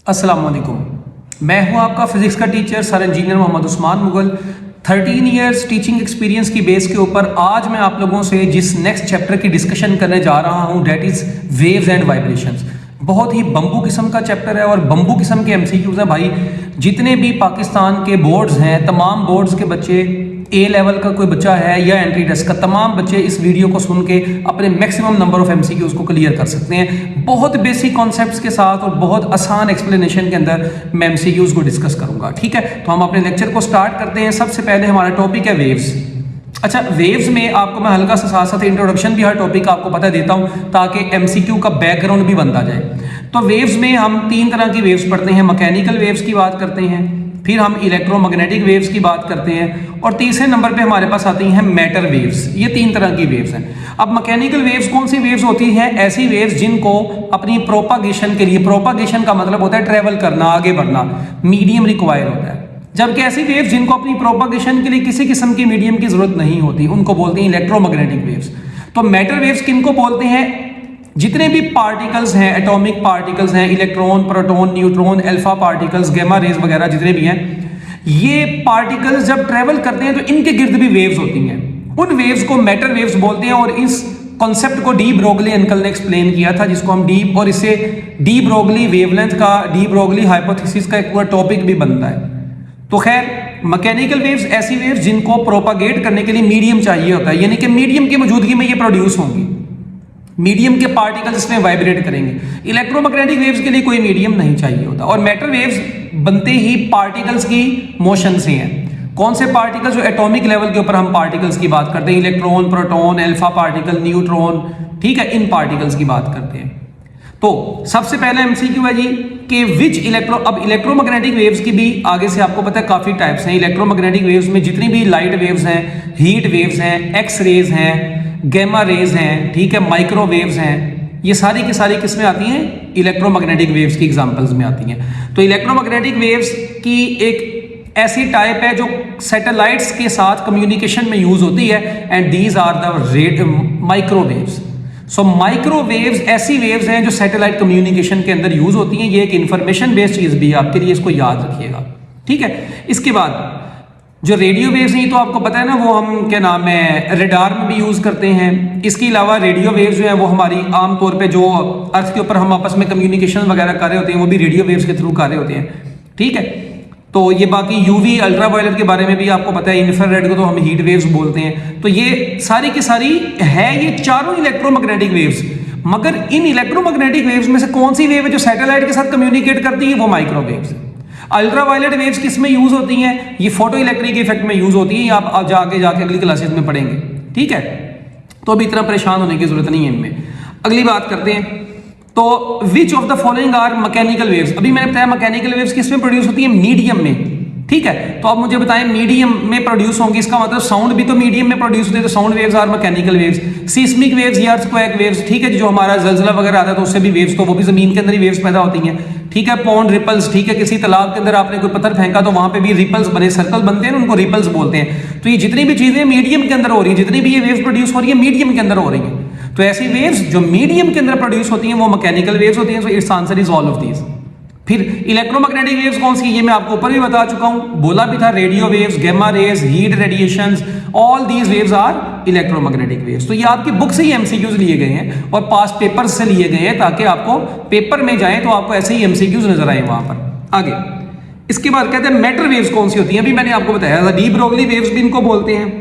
अस्सलाम वालेकुम। मैं हूं आपका फिजिक्स का teacher sir engineer Mohammad Usman Mughal. 13 years teaching experience की बेस के ऊपर आज मैं आप लोगों से जिस नेक्स्ट चैप्टर की डिस्कशन करने जा रहा हूं that is waves and vibrations. बहुत ही बम्बू किस्म का चैप्टर है और बम्बू किस्म के एमसीक्यूज हैं भाई। जितने भी पाकिस्तान के बोर्ड्स हैं, तमाम बोर्ड्स के बच्चे, ए लेवल का कोई बच्चा है या एंट्री टेस्ट का, तमाम बच्चे इस वीडियो को सुन के अपने मैक्सिमम नंबर ऑफ एमसीक्यूज को क्लियर कर सकते हैं। बहुत बेसिक कॉन्सेप्ट्स के साथ और बहुत आसान एक्सप्लेनेशन के अंदर मैं एमसीक्यूज को डिस्कस करूंगा। ठीक है, तो हम अपने लेक्चर को स्टार्ट करते हैं। सबसे पहले हमारा टॉपिक है वेव्स। अच्छा, वेव्स में आपको मैं हल्का सा साथ साथ इंट्रोडक्शन भी हर टॉपिक का आपको पता देता हूं ताकि एमसीक्यू का बैकग्राउंड भी बनता जाए। तो वेव्स में हम तीन तरह की वेव्स पढ़ते हैं। मैकेनिकल वेव्स की बात करते हैं, फिर हम इलेक्ट्रोमैग्नेटिक वेव्स की बात करते हैं और तीसरे नंबर पे हमारे पास आती हैं मैटर वेव्स। ये तीन तरह की वेव्स हैं। अब मैकेनिकल वेव्स कौन सी वेव्स होती हैं? ऐसी वेव्स जिनको अपनी प्रोपागेशन के लिए, प्रोपागेशन का मतलब होता है ट्रेवल करना, आगे बढ़ना, मीडियम रिक्वायर होता है। जबकि ऐसी वेव्स जिनको अपनी प्रोपागेशन के लिए किसी किस्म की मीडियम की जरूरत नहीं होती, उनको बोलते हैं इलेक्ट्रोमैग्नेटिक वेव्स। तो मैटर वेव्स किनको बोलते हैं? जितने भी पार्टिकल्स हैं, एटॉमिक पार्टिकल्स हैं, electron, proton, neutron, alpha particles, gamma rays वगैरह जितने भी हैं, ये पार्टिकल्स जब ट्रेवल करते हैं तो इनके गिर्द भी वेव्स होती हैं। उन वेव्स को मैटर वेव्स बोलते हैं और इस कॉन्सेप्ट को डी ब्रोगली अंकल ने एक्सप्लेन किया था, जिसको हम डी, और इससे डी ब्रोगली वेवलेंथ का, डी ब्रोगली हाइपोथेसिस का एक पूरा टॉपिक भी बनता है। तो खैर, मैकेनिकल वेव्स ऐसी वेव्स जिनको प्रोपागेट करने के लिए मीडियम चाहिए होता है, यानी कि मीडियम की मौजूदगी में ये प्रोड्यूस होंगी, मीडियम के पार्टिकल्स इसमें वाइब्रेट करेंगे। इलेक्ट्रोमैग्नेटिक वेव्स के लिए कोई मीडियम नहीं चाहिए होता। और मैटर वेव्स बनते ही पार्टिकल्स की मोशन से हैं। कौन से पार्टिकल्स? जो एटॉमिक लेवल के ऊपर हम पार्टिकल्स की बात करते हैं, electron, proton, alpha particle, neutron, ठीक है, इन पार्टिकल्स की बात करते हैं। तो सबसे पहले एमसीक्यू है जी कि विच अब इलेक्ट्रोमैग्नेटिक वेव्स की भी आगे से आपको पता है काफी टाइप्स हैं। इलेक्ट्रोमैग्नेटिक वेव्स में जितनी भी लाइट वेव्स हैं, हीट वेव्स हैं, एक्स रेज हैं, गैमा रेज हैं, ठीक है, माइक्रोवेव्स हैं, ये सारी की सारी किसमें आती हैं? इलेक्ट्रोमैग्नेटिक वेव्स की एग्जांपल्स में आती हैं। तो इलेक्ट्रोमैग्नेटिक वेव्स की एक ऐसी टाइप है जो सैटेलाइट्स के साथ कम्युनिकेशन में यूज होती है, and these are the microwaves. So microwaves ऐसी वेव्स हैं जो सैटेलाइट कम्युनिकेशन के अंदर यूज होती हैं। ये एक इंफॉर्मेशन बेस्ड चीज भी है आपके लिए, इसको याद रखिएगा। ठीक है, इसके बाद जो रेडियो वेव्स हैं तो आपको पता है ना, वो हम क्या नाम है, रेडार में भी यूज करते हैं। इसके अलावा रेडियो वेव्स जो है वो हमारी आमतौर पे जो अर्थ के ऊपर हम आपस में कम्युनिकेशन वगैरह कर रहे होते हैं वो भी रेडियो वेव्स के थ्रू कर रहे होते हैं। ठीक है, तो ये बाकी यूवी, अल्ट्रावायलेट के बारे में भी आपको पता है, इंफ्रारेड को तो हम हीट वेव्स बोलते हैं। तो ये सारी की सारी है, ये चारों इलेक्ट्रोमैग्नेटिक वेव्स। मगर इन इलेक्ट्रोमैग्नेटिक वेव्स में से कौन सी वेव है जो सैटेलाइट के साथ कम्युनिकेट करती है? वो माइक्रोवेव्स। अल्ट्रावायलेट वेव्स किस में यूज होती हैं? ये फोटो इलेक्ट्रिक इफेक्ट में यूज होती है। आप जाके अगली क्लासेस में पढ़ेंगे। ठीक है, तो अभी इतना परेशान होने की जरूरत नहीं है इनमें। अगली बात करते हैं, तो which of the following are mechanical waves. अभी मैंने बताया मैकेनिकल वेव्स किस में प्रोड्यूस होती है? मीडियम में। ठीक है, तो आप मुझे बताएं मीडियम में प्रोड्यूस होंगी, इसका मतलब साउंड भी तो मीडियम में प्रोड्यूस होती है, तो sound waves are mechanical waves. Seismic waves या अर्थक्वेक वेव्स, ठीक है, जो हमारा जलजला वगैरह आता है तो उससे भी वेव्स, तो वो भी जमीन के अंदर ही वेव्स पैदा होती हैं। ठीक है, पॉन्ड रिपल्स, ठीक है, किसी तालाब के अंदर आपने कोई पत्थर फेंका तो वहां पे भी रिपल्स बने, सर्कल बनते हैं, उनको रिपल्स बोलते हैं। तो ये जितनी भी चीजें मीडियम के अंदर हो रही है, जितनी भी ये वेव्स प्रोड्यूस हो रही है मीडियम के अंदर हो रही है। तो ऐसी वेव्स जो मीडियम के अंदर प्रोड्यूस होती हैं वो मैकेनिकल वेव्स होती हैं। So it's answer is all of these. फिर इलेक्ट्रोमैग्नेटिक वेव्स कौन सी? ये मैं आपको ऊपर भी बता चुका हूं, बोला भी था, radio waves, gamma rays, heat radiations, all these waves are electromagnetic waves. तो ये आपकी बुक से ही एमसीक्यूज लिए गए हैं और पास पेपर से लिए गए हैं ताकि आपको पेपर में जाए तो आपको ऐसे ही एमसीक्यूज नजर आए वहां पर। आगे इसके बाद कहते हैं मैटर वेव्स कौन सी होती हैं? अभी मैंने आपको बताया था, डी ब्रोगली वेव्स भी इनको बोलते हैं।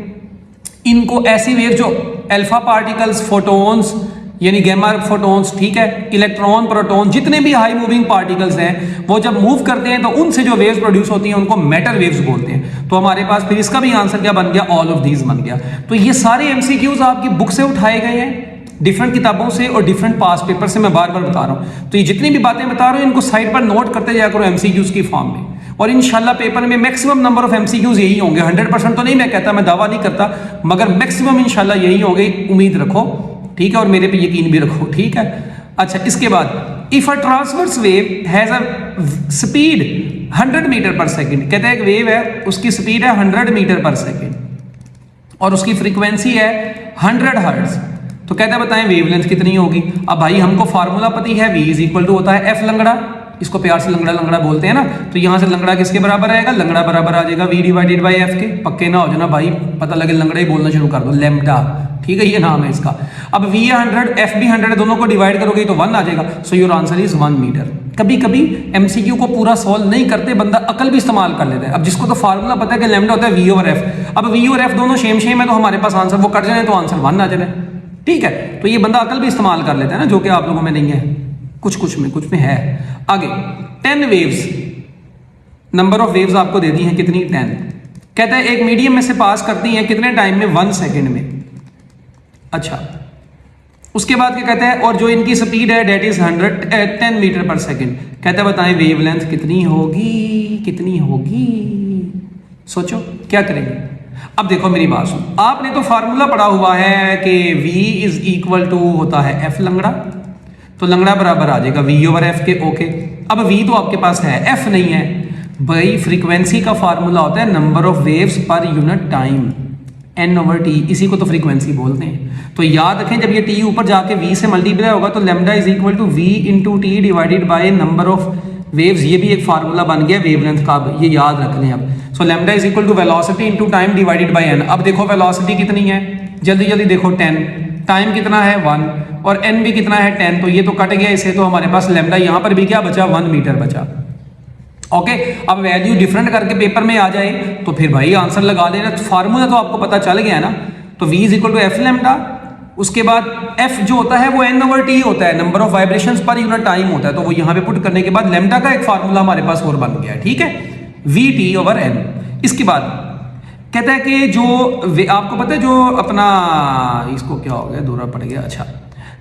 इनको ऐसी वेव्स जो अल्फा पार्टिकल्स, फोटॉन्स यानी गैमा फोटॉन्स, ठीक है, इलेक्ट्रॉन, प्रोटॉन, जितने भी हाई मूविंग पार्टिकल्स हैं वो जब मूव करते हैं तो उनसे जो वेव्स प्रोड्यूस होती हैं उनको मैटर वेव्स बोलते हैं। तो हमारे पास फिर इसका भी आंसर क्या बन गया? ऑल ऑफ दीज बन गया। तो ये सारे एमसीक्यूज आपकी बुक से उठाए गए हैं, डिफरेंट किताबों से और डिफरेंट पास पेपर से, मैं बार बार बता रहा हूं। तो ये जितनी भी बातें बता रहा हूं इनको साइड पर नोट करते जाया करो एमसीक्यूज की फॉर्म में, और इंशाल्लाह पेपर में मैक्सिमम नंबर ऑफ एमसीक्यूज यही होंगे। 100% तो नहीं मैं कहता, मैं दावा नहीं करता, मगर मैक्सिमम इंशाल्लाह यही होंगे, उम्मीद रखो। ठीक है, और मेरे पे यकीन भी रखो। ठीक है, अच्छा, इसके बाद if a transverse wave has a speed 100 metre per second, कहते हैं एक वेव है उसकी स्पीड है 100 मीटर पर सेकेंड और उसकी फ्रीक्वेंसी है 100 हर्ट्ज, तो कहते हैं बताएं वेवलेंथ कितनी होगी। अब भाई हमको फार्मूला पता है, v इज इक्वल टू होता है एफ लंगड़ा, इसको प्यार से लंगड़ा लंगड़ा बोलते हैं ना, तो यहाँ से लंगड़ा किसके बराबर आएगा, लंगड़ा बराबर आ जाएगा v डिवाइडेड बाई एफ के। पक्के ना हो जाना भाई, पता लगे लंगड़ा ही बोलना शुरू कर दो, लैम्डा, ठीक है, ये नाम है इसका। अब v 100 f भी 100 दोनों को डिवाइड करोगे तो 1 आ जाएगा। So your answer is 1 metre. कभी कभी एमसीक्यू को पूरा सॉल्व नहीं करते, बंदा अकल भी इस्तेमाल कर लेता है। अब जिसको तो फार्मूला पता है कि लैम्डा होता है v ओवर f, अब v और f दोनों सेम है तो हमारे पास आंसर वो कट जाए तो आंसर 1 आ जाए, ठीक है। तो ये बंदा अकल भी इस्तेमाल कर लेता है ना, जो कि आप लोगों में नहीं है, कुछ में है। आगे 10 वेव्स, नंबर ऑफ वेव्स आपको दे दी है कितनी, 10। कहता है एक मीडियम में से पास करती हैं कितने टाइम में, 1 सेकेंड में। अच्छा, उसके बाद क्या कहता है, और जो इनकी स्पीड है date is 10 metre per second. कहता है बताएं वेवलेंथ कितनी होगी, सोचो क्या करेंगे। अब देखो मेरी बात सुनो, आपने तो फार्मूला पढ़ा हुआ है कि v इज इक्वल टू होता है f लंगड़ा, तो लंगड़ा बराबर आ जाएगा v ओवर f के। ओके, अब v तो आपके पास है, f नहीं है भाई। फ्रीक्वेंसी का फार्मूला होता है नंबर ऑफ वेव्स पर unit time, n over t, इसी को तो फ्रीक्वेंसी बोलते हैं। तो याद रखें जब ये t ऊपर जाके v से मल्टीप्लाई होगा तो lambda is equal to v into T divided by number of waves. ये भी एक फार्मूला बन गया वेवलेंथ का, ये याद रख लें अब। So lambda is equal to velocity into time divided by n। अब देखो वेलोसिटी कितनी है, जल्दी देखो 10, टाइम कितना है 1 और n भी कितना है 10, तो ये तो कट गया इससे, तो हमारे पास लैम्डा यहाँ पर भी क्या बचा, 1 मीटर बचा। ओके, अब वैल्यू डिफरेंट करके पेपर में आ जाए तो फिर भाई आंसर लगा देना। फार्मूला तो आपको पता चल गया ना, तो v is equal to F lambda, उसके बाद f जो होता है वो n ओवर t होता है, नंबर ऑफ वाइब्रेशंस पर यूनिट टाइम होता है। तो वो यहाँ पे पुट करने के बाद लैम्डा का एक फार्मूला हमारे पास और बन गया है, ठीक है, vt ओवर n। इसके बाद कहता है कि जो आपको पता है जो अपना, इसको क्या हो गया, दूरा पड़ गया। अच्छा,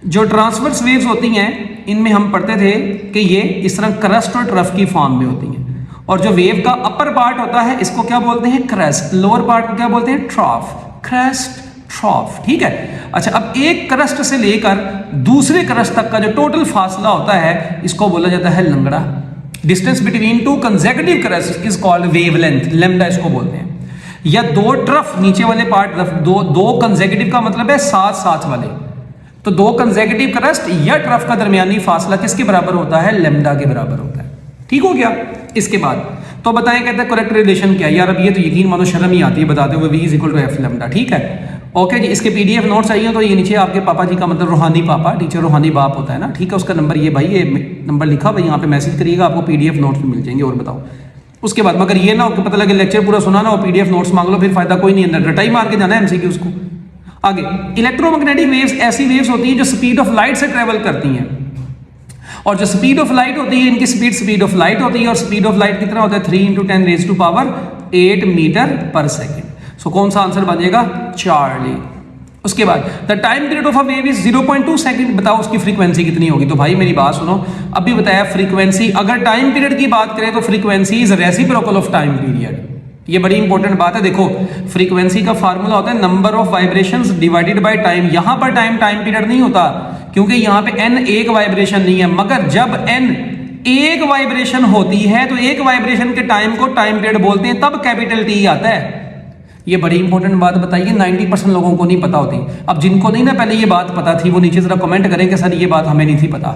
जो ट्रांसवर्स वेव्स होती हैं इनमें हम पढ़ते थे कि ये इस तरह क्रस्ट और ट्रफ की फॉर्म में होती हैं, और जो वेव का अपर पार्ट होता है इसको क्या बोलते हैं, क्रस्ट, लोअर पार्ट को क्या बोलते हैं, ट्रॉफ, क्रस्ट ट्रॉफ, ठीक है। अच्छा, अब एक क्रस्ट से लेकर दूसरे क्रस्ट तक का जो टोटल फासला होता है इसको बोला जाता है लंगड़ा। Distance between two consecutive crust is called wavelength, lambda इसको बोलते हैं। या दो ट्रफ, नीचे वाले पार्ट दो कंसेक्यूटिव का मतलब है साथ वाले, तो दो कंसेक्यूटिव क्रस्ट या ट्रफ का दरमियानी फासला किसके बराबर होता है, लैम्डा के बराबर होता है, ठीक हो गया। इसके बाद तो बताएं, कहते हैं करेक्ट रिलेशन क्या है यार, अब ये तो यकीन मानो शर्म ही आती है बताते हुए, v is equal to F lambda, ठीक है। ओके जी, इसके पीडीएफ नोट चाहिए तो ये नीचे आपके पापा जी का मतलब रूहानी पापा, टीचर रूहानी बाप होता है ना, ठीक है, उसका नंबर ये भाई, ये नंबर लिखा भाई, यहाँ पे मैसेज करिएगा, आपको पीडीएफ नोट्स भी मिल जाएंगे। और बताओ उसके बाद, मगर ये ना हो कि पता लगे लेक्चर पूरा सुना ना और पीडीएफ नोट्स मांग लो, फिर फायदा कोई नहीं, अंदर रटाई मार के जाना है एमसीक्यूज को। आगे, इलेक्ट्रोमैग्नेटिक वेव्स ऐसी वेव्स होती हैं जो स्पीड ऑफ लाइट से ट्रेवल करती हैं, और जो स्पीड ऑफ लाइट होती है इनकी स्पीड ऑफ लाइट होती है, और स्पीड ऑफ लाइट कितना होता है, 3 × 10⁻⁸ मीटर पर सेकेंड। सो कौन सा आंसर बनेगा, चार्ली। उसके बाद the time period of a wave is 0.2 second, बताओ उसकी फ्रीक्वेंसी कितनी होगी। तो भाई मेरी बात सुनो, अभी बताया फ्रीक्वेंसी, अगर टाइम पीरियड की बात करें तो frequency is reciprocal of time period. ये बड़ी इंपॉर्टेंट बात है। देखो फ्रीक्वेंसी का फार्मूला होता है number of vibrations divided by time. यहां पर टाइम पीरियड नहीं होता, क्योंकि यहां पे n एक वाइब्रेशन नहीं है, मगर जब n एक वाइब्रेशन होती है तो एक वाइब्रेशन के टाइम को टाइम पीरियड बोलते हैं, तब कैपिटल T आता है। ये बड़ी इंपॉर्टेंट बात बताइए, 90% लोगों को नहीं पता होती। अब जिनको नहीं ना पहले ये बात पता थी वो नीचे जरा कमेंट करें कि सर ये बात हमें नहीं थी पता,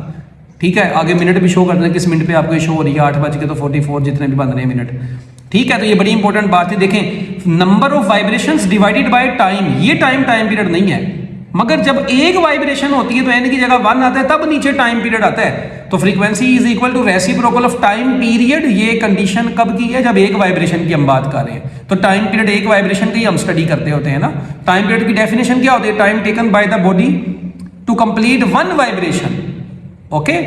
ठीक है। आगे मिनट भी शो कर दें किस मिनट पे आपको शो हो रही है, 8:44 जितने भी बन रहे हैं मिनट, ठीक है। तो ये बड़ी इंपॉर्टेंट बात है। देखें number of vibrations divided by time, ये टाइम पीरियड नहीं है, मगर जब एक वाइब्रेशन होती है तो n की जगह 1 आता है, तब नीचे टाइम पीरियड आता है। तो frequency is equal to reciprocal of time period. ये कंडीशन कब की है, जब एक वाइब्रेशन की हम बात कर रहे हैं। तो टाइम पीरियड एक वाइब्रेशन की हम स्टडी करते होते हैं ना। टाइम पीरियड की डेफिनेशन क्या होती है, time taken by the body to complete one vibration. Okay,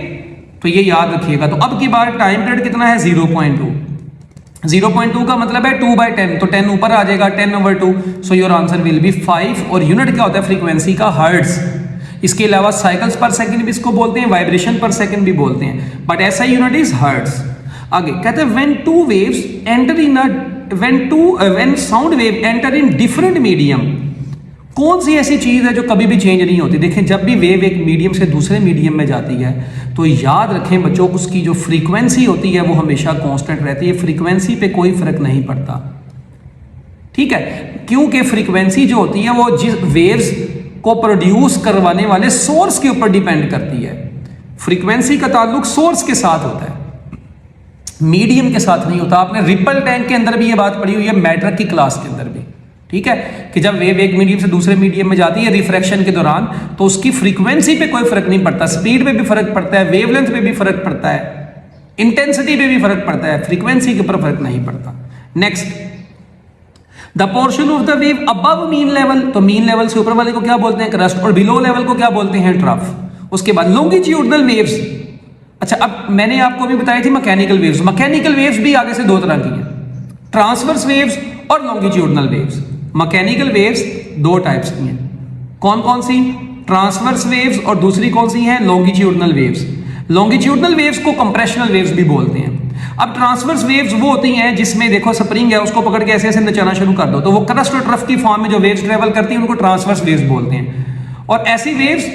तो ये याद रखिएगा। तो अब की बार टाइम पीरियड कितना है, 0.2। 0.2 का मतलब है 2/10, तो 10 ऊपर आ जाएगा, 10/2। सो योर आंसर विल बी 5। और यूनिट क्या होता है फ्रीक्वेंसी का, हर्ट्ज। इसके अलावा साइकिल्स पर सेकंड भी इसको बोलते हैं, वाइब्रेशन पर सेकंड भी बोलते हैं, बट ऐसा यूनिट इज हर्ट्ज। आगे कहते हैं when two waves enter in when sound wave enter in different medium. कौन सी ऐसी चीज है जो कभी भी चेंज नहीं होती। देखें जब भी वेव एक मीडियम से दूसरे मीडियम में जाती है तो याद रखें बच्चों, उसकी जो फ्रीक्वेंसी होती है वो हमेशा कांस्टेंट रहती है, फ्रीक्वेंसी पे कोई फर्क नहीं पड़ता, ठीक है। क्योंकि फ्रीक्वेंसी जो होती है वो जिस वेव्स को प्रोड्यूस करवाने वाले सोर्स के ऊपर डिपेंड करती है। फ्रीक्वेंसी का ताल्लुक सोर्स के साथ होता है। मीडियम के साथ नहीं होता। आपने रिपल टैंक के अंदर भी ये बात पढ़ी हुई है, मैट्रिक की क्लास के अंदर भी, ठीक है, कि जब वेव एक मीडियम से दूसरे मीडियम में जाती है रिफ्रैक्शन के दौरान, तो उसकी फ्रीक्वेंसी पे कोई फर्क नहीं पड़ता, स्पीड पे भी फर्क पड़ता है, वेवलेंथ पे भी फर्क पड़ता है, इंटेंसिटी पे भी फर्क पड़ता है, फ्रीक्वेंसी के ऊपर फर्क नहीं पड़ता। Next, the portion of the wave above mean level, तो मीन लेवल से ऊपर वाले को क्या बोलते हैं, क्रस्ट, और बिलो लेवल को क्या बोलते हैं, ट्रफ। उसके बाद लॉन्गिट्यूडनल वेव्स। अच्छा, अब मैंने आपको भी बताई थी मैकेनिकल वेव्स। मैकेनिकल वेव्स भी आगे से दो तरह की हैं, ट्रांसवर्स वेव्स और लॉन्गिट्यूडनल वेव्स। मैकेनिकल वेव्स दो टाइप्स की हैं, कौन कौन सी, ट्रांसवर्स वेव्स और दूसरी कौन सी है, लॉन्गिट्यूडनल वेव्स। लॉन्गिट्यूडनल वेव्स को कंप्रेशनल वेव्स भी बोलते हैं। अब ट्रांसवर्स वेव्स वो होती हैं जिसमें देखो स्प्रिंग है, उसको पकड़ के ऐसे ऐसे नचाना शुरू कर दो, तो वो क्रस्ट और ट्रफ की फॉर्म में जो वेव्स ट्रेवल करती हैं उनको ट्रांसवर्स वेव्स बोलते हैं। और ऐसी वेव्स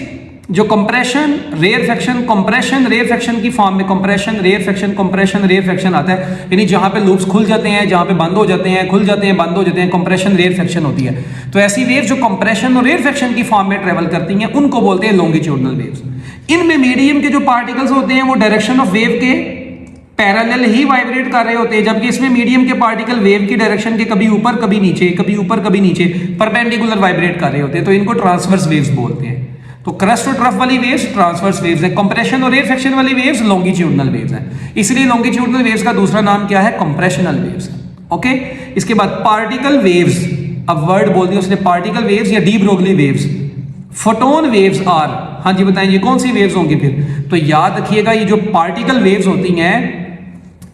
जो कंप्रेशन रेयरफेक्शन कंप्रेशन रेयरफेक्शन की फॉर्म में, कंप्रेशन रेयरफेक्शन आता है, यानी जहां पे लूप्स खुल जाते हैं, जहां पे बंद हो जाते हैं, खुल जाते हैं, बंद हो जाते हैं, कंप्रेशन रेयरफेक्शन होती है। तो ऐसी वेव्स जो कंप्रेशन और रेयरफेक्शन की फॉर्म में ट्रेवल करती हैं उनको बोलते हैं लॉन्गिट्यूडनल वेव्स। इनमें मीडियम के जो पार्टिकल्स होते हैं वो डायरेक्शन ऑफ वेव के पैरेलल ही वाइब्रेट कर रहे होते हैं, जबकि इसमें मीडियम के पार्टिकल वेव की डायरेक्शन के कभी ऊपर कभी नीचे, कभी ऊपर कभी नीचे परपेंडिकुलर वाइब्रेट कर रहे होते हैं, तो इनको ट्रांसवर्स वेव्स बोलते हैं। तो क्रस्ट और ट्रफ वाली वेव्स ट्रांसवर्स वेव्स हैं, कंप्रेशन और रेयरफेक्शन वाली वेव्स लॉन्गिट्यूडनल वेव्स हैं। इसलिए लॉन्गिट्यूडनल वेव्स का दूसरा नाम क्या है, कंप्रेशनल वेव्स। ओके, इसके बाद पार्टिकल वेव्स, अब वर्ड बोल दिया उसने, पार्टिकल वेव्स या de Broglie waves. Photon waves are, हाँ जी बताएं ये कौन सी वेव्स होंगी फिर, तो याद रखिएगा ये जो पार्टिकल वेव्स होती हैं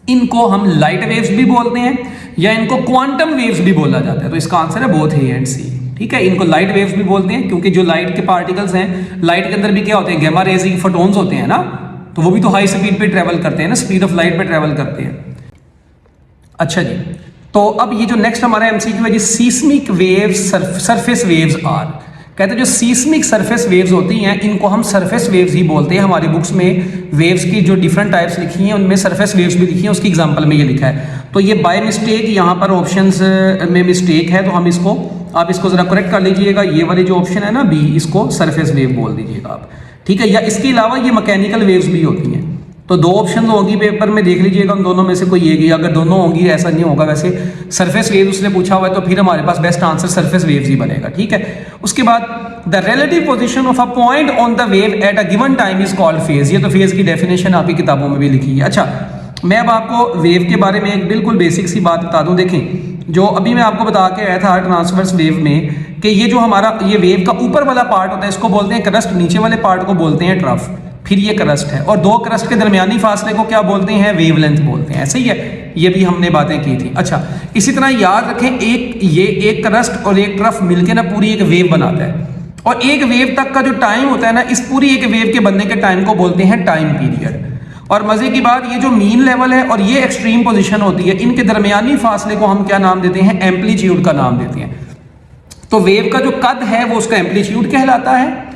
इनको हम लाइट वेव्स भी बोलते हैं या इनको क्वांटम वेव्स भी बोला जाता है। तो इसका आंसर है बोथ ए एंड सी, ठीक है। इनको लाइट वेव्स भी बोलते हैं क्योंकि जो लाइट के पार्टिकल्स हैं, लाइट के अंदर भी क्या होते हैं, गामा रेज फोटोन्स होते हैं ना, तो वो भी तो हाई स्पीड पे ट्रेवल करते हैं ना, स्पीड ऑफ लाइट पे ट्रेवल करते हैं। अच्छा जी, तो अब ये जो नेक्स्ट हमारा एमसीक्यू है जी, seismic waves surface waves are, कहते हैं जो सीस्मिक सरफेस वेव्स होती हैं इनको हम सरफेस वेव्स ही बोलते हैं। हमारी बुक्स में वेव्स की जो डिफरेंट टाइप्स लिखी हैं उनमें सरफेस वेव्स भी लिखी हैं, उसकी एग्जांपल में ये लिखा है। तो ये बाय मिस्टेक यहाँ पर ऑप्शंस में मिस्टेक है, तो हम इसको, आप इसको जरा करेक्ट कर लीजिएगा, ये वाली जो ऑप्शन है ना बी, इसको सरफेस वेव बोल दीजिएगा आप, ठीक है। या इसके अलावा ये मैकेनिकल वेव्स भी होती हैं, तो दो ऑप्शन होंगी पेपर में, देख लीजिएगा उन दोनों में से कोई एक ही, अगर दोनों होंगी ऐसा नहीं होगा। वैसे सरफेस वेव उसने पूछा हुआ है तो फिर हमारे पास बेस्ट आंसर सरफेस वेव्स ही बनेगा, ठीक है। उसके बाद the relative position of a point on the wave at a given time is called phase, ये तो फेज की डेफिनेशन आपकी किताबों में भी लिखी है। अच्छा, मैं अब आपको वेव के बारे में एक बिल्कुल बेसिक सी बात बता दूं। देखें, जो अभी मैं आपको बता के आया था ट्रांसवर्स वेव में कि ये जो हमारा ये वेव का ऊपर वाला पार्ट होता है इसको बोलते हैं क्रस्ट, नीचे वाले पार्ट को बोलते हैं ट्रफ, फिर ये क्रस्ट है, और दो क्रस्ट के दरमियानी फासले को क्या बोलते हैं, वेवलेंथ बोलते हैं। ऐसे ही है, ये भी हमने बातें की थी। अच्छा, इसी तरह याद रखें, एक क्रस्ट और एक ट्रफ मिलके ना पूरी एक वेव बनाता है, और एक वेव तक का जो टाइम होता है ना, इस पूरी एक वेव के बनने के टाइम को बोलते हैं टाइम पीरियड। और मजे की बात, ये जो मीन लेवल है और ये एक्सट्रीम पोजीशन होती है, इनके दरमियानी फासले को हम क्या नाम देते हैं, एम्पलीट्यूड का नाम देते हैं। तो वेव का जो कद है वो उसका एम्पलीट्यूड कहलाता है।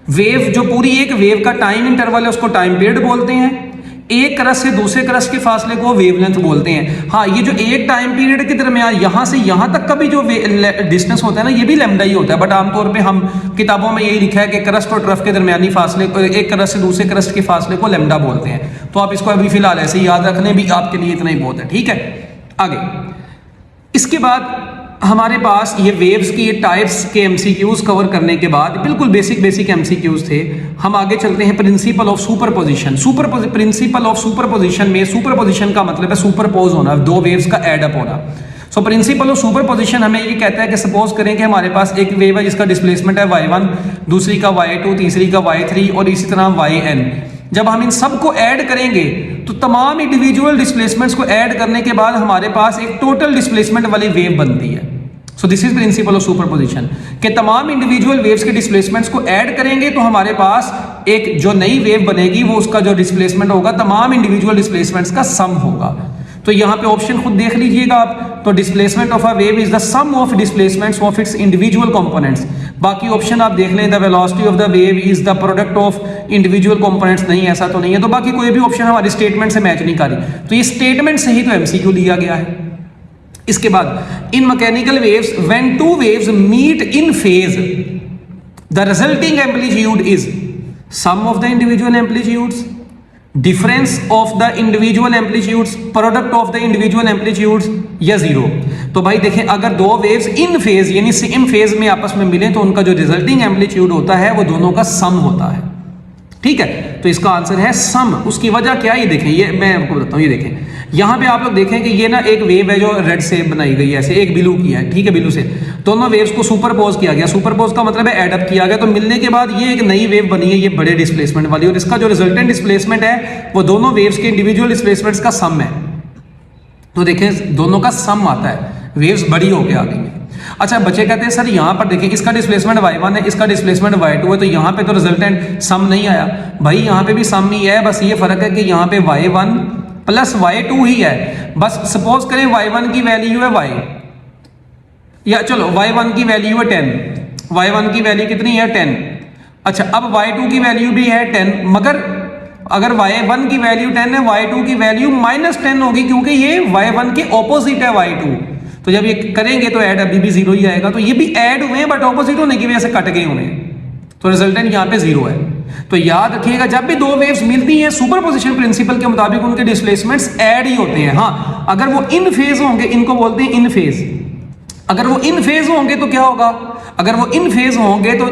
वेव जो पूरी एक वेव का टाइम इंटरवल है उसको टाइम पीरियड बोलते हैं। एक क्रस्ट से दूसरे क्रस्ट के फासले को वेवलेंथ बोलते हैं। हाँ, ये जो एक टाइम पीरियड के दरमियान यहां से यहां तक का भी जो डिस्टेंस होता है ना, ये भी लैम्डा ही होता है, बट आमतौर पे हम किताबों में यही लिखा है कि क्रस्ट और ट्रफ के दरमियानी फासले, एक क्रस्ट से दूसरे क्रस्ट के फासले को लैम्डा बोलते हैं। तो आप इसको अभी फिलहाल ऐसे ही याद रखने, भी आपके लिए इतना ही बहुत है, ठीक है। आगे इसके बाद हमारे पास ये वेव्स की टाइप्स के एमसीक्यूज कवर करने के बाद, बिल्कुल बेसिक एमसीक्यूज थे, हम आगे चलते हैं principle of superposition. Principle of superposition में, सुपरपोजिशन का मतलब है सुपरपोज होना, दो वेव्स का एड अप होना। सो प्रिंसिपल ऑफ सुपरपोजिशन हमें ये कहता है कि सपोज करें कि हमारे पास एक वेव है जिसका डिस्प्लेसमेंट है y1, दूसरी का y2, तीसरी का y3 और इसी तरह yn। जब हम इन सब को ऐड करेंगे तो तमाम इंडिविजुअल डिस्प्लेसमेंट्स को ऐड करने के बाद हमारे पास एक टोटल डिस्प्लेसमेंट वाली वेव बनती है। So this is principle of superposition, कि तमाम इंडिविजुअल वेव्स के डिस्प्लेसमेंट्स को ऐड करेंगे तो हमारे पास एक जो नई वेव बनेगी वो उसका जो डिस्प्लेसमेंट होगा तमाम इंडिविजुअल डिस्प्लेसमेंट्स का सम होगा। तो यहाँ पे ऑप्शन खुद देख लीजिएगा आप, तो displacement of a wave is the sum of displacements of its individual components. बाकी ऑप्शन आप देख लें, the velocity of the wave is the product of individual components, नहीं ऐसा तो नहीं है। तो बाकी कोई भी ऑप्शन हमारी स्टेटमेंट से मैच नहीं कर रही, तो ये स्टेटमेंट से ही तो एमसीक्यू लिया गया है। इसके बाद इन mechanical waves when two waves meet in phase the resulting amplitude is sum of the individual amplitudes difference of the individual amplitudes, product of the individual amplitudes, या जीरो। तो भाई देखें, अगर दो वेव्स इन फेज यानी same phase में आपस में मिले तो उनका जो रिजल्टिंग एम्पलीट्यूड होता है वो दोनों का सम होता है। ठीक है, तो इसका आंसर है सम। उसकी वजह क्या है ये देखें, ये मैं आपको बताता हूँ। ये देखें यहाँ पे आप लोग देखें कि ये ना एक वेव है जो रेड से बनाई गई है, ऐसे एक ब्लू की है। ठीक है, ब्लू से दोनों वेव्स को सुपरपोज किया गया। सुपरपोज का मतलब है एडअप किया गया। तो मिलने के बाद ये एक नई वेव बनी है, ये बड़े डिस्प्लेसमेंट वाली, और इसका जो रिजल्टेंट डिस्प्लेसमेंट है वो दोनों वेव्स के इंडिविजुअल डिस्प्लेसमेंट्स का सम है। तो देखें दोनों का सम आता है, वेव्स बड़ी होकर आ गई है। अच्छा, बच्चे कहते हैं सर यहाँ पर देखें इसका डिस्प्लेसमेंट y1 है, इसका डिस्प्लेसमेंट y2 है, तो यहाँ पे तो रिजल्टेंट सम नहीं आया। भाई यहाँ पे भी सम ही है, बस ये फर्क है कि यहाँ पे y1 प्लस y2 ही है। बस सपोज करें y1 की वैल्यू है y, या चलो y1 की वैल्यू है 10, y1 की वैल्यू कितनी है 10। अच्छा, अब y2 की वैल्यू भी है 10, मगर अगर y1 की वैल्यू 10 है, y2 की वैल्यू -10 होगी, क्योंकि ये y1 के ऑपोजिट है y2। तो जब ये करेंगे तो ऐड अभी भी जीरो ही आएगा। तो ये भी ऐड हुए हैं बट ऑपोजिट होने की वजह से कट गए उन्हें, तो रिजल्टेंट यहाँ पे जीरो है। तो याद रखिएगा, जब भी दो वेव्स मिलती हैं सुपरपोजिशन प्रिंसिपल के मुताबिक उनके डिस्प्लेसमेंट्स ऐड ही होते हैं। हाँ, अगर वो इन फेज होंगे, इनको बोलते हैं इन फेज, अगर वो इन फेज होंगे तो क्या होगा, अगर वो इन फेज होंगे तो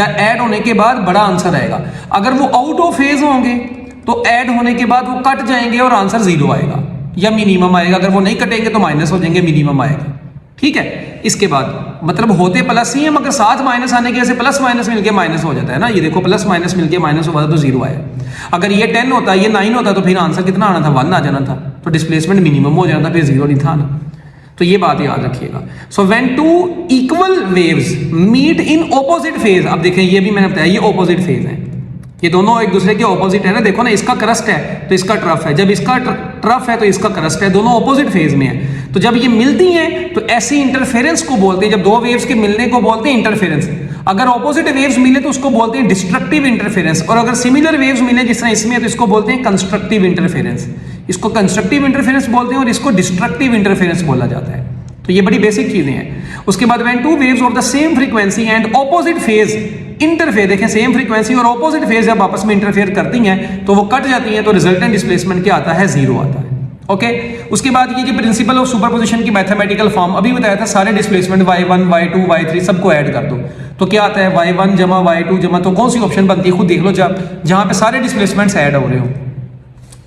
ऐड होने के बाद बड़ा आंसर आएगा। अगर वो आउट ऑफ फेज होंगे तो ऐड होने के बाद वो कट जाएंगे और आंसर जीरो आएगा या मिनिमम आएगा। अगर वो नहीं कटेंगे तो माइनस हो जाएंगे, मिनिमम आएगा। ठीक है, इसके बाद मतलब होते प्लस ही है, मगर साथ माइनस आने की वजह से प्लस माइनस मिलके माइनस हो जाता है ना। ये देखो प्लस माइनस मिलके माइनस हुआ तो जीरो आया। अगर ये 10 होता, ये 9 होता तो फिर आंसर कितना आना था, 1 आ जाना था। तो डिस्प्लेसमेंट मिनिमम हो जाना था, फिर जीरो नहीं था ना। तो ये बात याद रखिएगा। So when two equal waves meet in opposite phase, अब देखें ये भी मैंने बताया ये ऑपोजिट फेज है, ये दोनों एक दूसरे के ऑपोजिट है ना। देखो ना, इसका क्रस्ट है तो इसका ट्रफ है, जब इसका ट्रफ है तो इसका क्रस्ट है, दोनों ऑपोजिट फेज में है। तो जब ये मिलती हैं तो ऐसी इंटरफेरेंस को बोलते हैं, जब दो वेव्स के मिलने को बोलते हैं इंटरफेरेंस। अगर ऑपोजिट वेव्स मिले तो उसको बोलते हैं डिस्ट्रक्टिव इंटरफेरेंस, और अगर सिमिलर वेव्स मिले जिस तरह इसमें है तो इसको बोलते हैं कंस्ट्रक्टिव इंटरफेरेंस। इसको कंस्ट्रक्टिव इंटरफेरेंस बोलते हैं और इसको डिस्ट्रक्टिव इंटरफेरेंस बोला जाता है। तो ये बड़ी बेसिक चीजें हैं। उसके बाद when two waves of the same frequency and opposite phase interfere, देखें सेम फ्रीक्वेंसी और ऑपोजिट फेज जब आपस में इंटरफेयर करती हैं तो वो कट जाती हैं, तो रिजल्टेंट डिस्प्लेसमेंट क्या आता है, जीरो आता है। ओके, उसके बाद ये जो प्रिंसिपल ऑफ सुपरपोजिशन की मैथमेटिकल फॉर्म अभी बताया था, सारे डिस्प्लेसमेंट y1 y2 y3 सबको ऐड कर दो तो क्या आता है y1 जमा y2 जमा, तो कौन सी ऑप्शन बनती है खुद देख लो। जहां पे सारे डिस्प्लेसमेंट्स ऐड हो रहे हो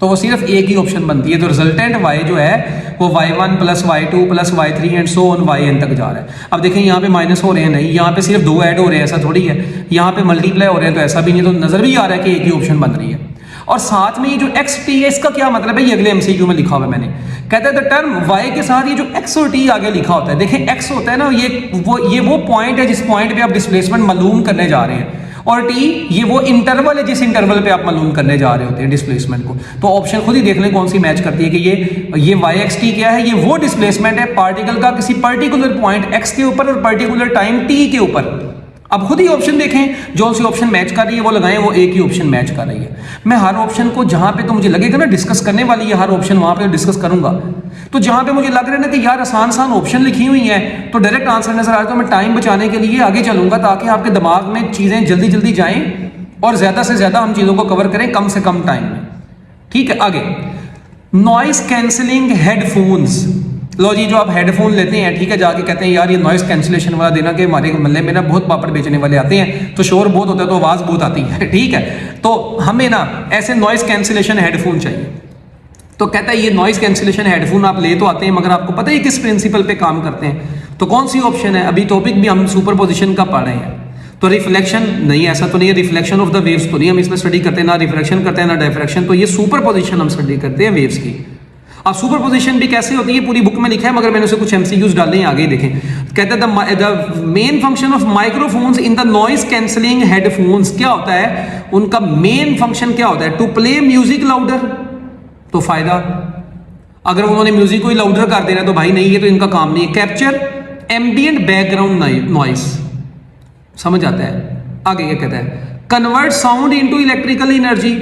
तो वो सिर्फ एक ही ऑप्शन बनती है। तो रिजल्टेंट y जो है वो y1 plus y2 plus y3 and so on yn तक जा रहा है। अब देखें यहाँ पे माइनस हो रहे हैं, नहीं, यहाँ पे सिर्फ दो ऐड हो रहे हैं, ऐसा थोड़ी है। यहाँ पे मल्टीप्लाई हो रहे हैं तो ऐसा भी नहीं, तो नजर भी आ रहा है कि एक ही ऑप्शन बन रही है। और साथ में ये जो xt है इसका क्या मतलब है, ये अगले MCQ में लिखा हुआ है मैंने। कहता है द टर्म y के साथ ये जो x और t आगे लिखा होता है, देखें x होता है ना, ये वो पॉइंट है जिस पॉइंट पे आप डिस्प्लेसमेंट मालूम करने जा रहे हैं, और t ये वो इंटरवल है जिस इंटरवल पे आप मालूम करने जा रहे होते हैं डिस्प्लेसमेंट को। तो ऑप्शन खुद ही देख लें कौन सी मैच करती है कि ये yxt क्या है, ये वो डिस्प्लेसमेंट है पार्टिकल का किसी पर्टिकुलर पॉइंट x के ऊपर और पर्टिकुलर टाइम t के ऊपर। अब खुद ही ऑप्शन देखें, जो सी ऑप्शन मैच कर रही है वो लगाएं, वो एक ही ऑप्शन मैच कर रही है। मैं हर ऑप्शन को जहां पे तो मुझे लगेगा ना डिस्कस करने वाली है हर ऑप्शन, वहां पे डिस्कस करूंगा। तो जहां पे मुझे लग रहा है ना कि यार आसान ऑप्शन लिखी हुई है तो डायरेक्ट आंसर नजर आ रहा है, तो मैं टाइम बचाने के लिए आगे चलूंगा ताकि आपके दिमाग में चीजें जल्दी जल्दी जाएं और ज्यादा से ज्यादा हम चीजों को कवर करें कम से कम टाइम में। ठीक है, आगे नॉइस कैंसिलिंग हेडफोन्स। लो जी, जो आप हेडफोन लेते हैं, ठीक है, जाके कहते हैं यार ये नॉइस कैंसिलेशन वाला देना, कि हमारे मल्ले में ना बहुत पापड़ बेचने वाले आते हैं तो शोर बहुत होता है तो आवाज बहुत आती है। ठीक है, तो हमें ना ऐसे नॉइस कैंसिलेशन हेडफोन चाहिए। तो कहता है ये नॉइस कैंसिलेशन हेडफोन आप ले तो आते हैं, मगर आपको पता है किस प्रिंसिपल पे काम करते हैं, तो कौन सी ऑप्शन है। अभी टॉपिक भी हम सुपरपोजिशन का पढ़ रहे हैं, तो रिफ्लेक्शन नहीं, ऐसा तो नहीं है, रिफ्लेक्शन ऑफ द वेव्स तो नहीं हम इसमें स्टडी करते हैं, ना रिफ्लेक्शन करते हैं ना डायफ्रैक्शन, तो ये सुपरपोजिशन हम स्टडी करते हैं वेव्स की। अब सुपरपोजिशन भी कैसे होती है पूरी बुक में लिखा है, मगर मैंने उसे कुछ MCQs डाले हैं, आगे देखें। कहते हैं the main function of microphones in the noise cancelling headphones, क्या होता है उनका मेन फंक्शन क्या होता है, टू प्ले म्यूजिक लाउडर, तो फायदा, अगर उन्होंने म्यूजिक को ही लाउडर कर देना तो भाई नहीं, ये तो इनका काम नहीं है। कैप्चर एम्बिएंट बैकग्राउंड नॉइस, समझ आता है। आगे क्या कहता है, convert sound into electrical energy,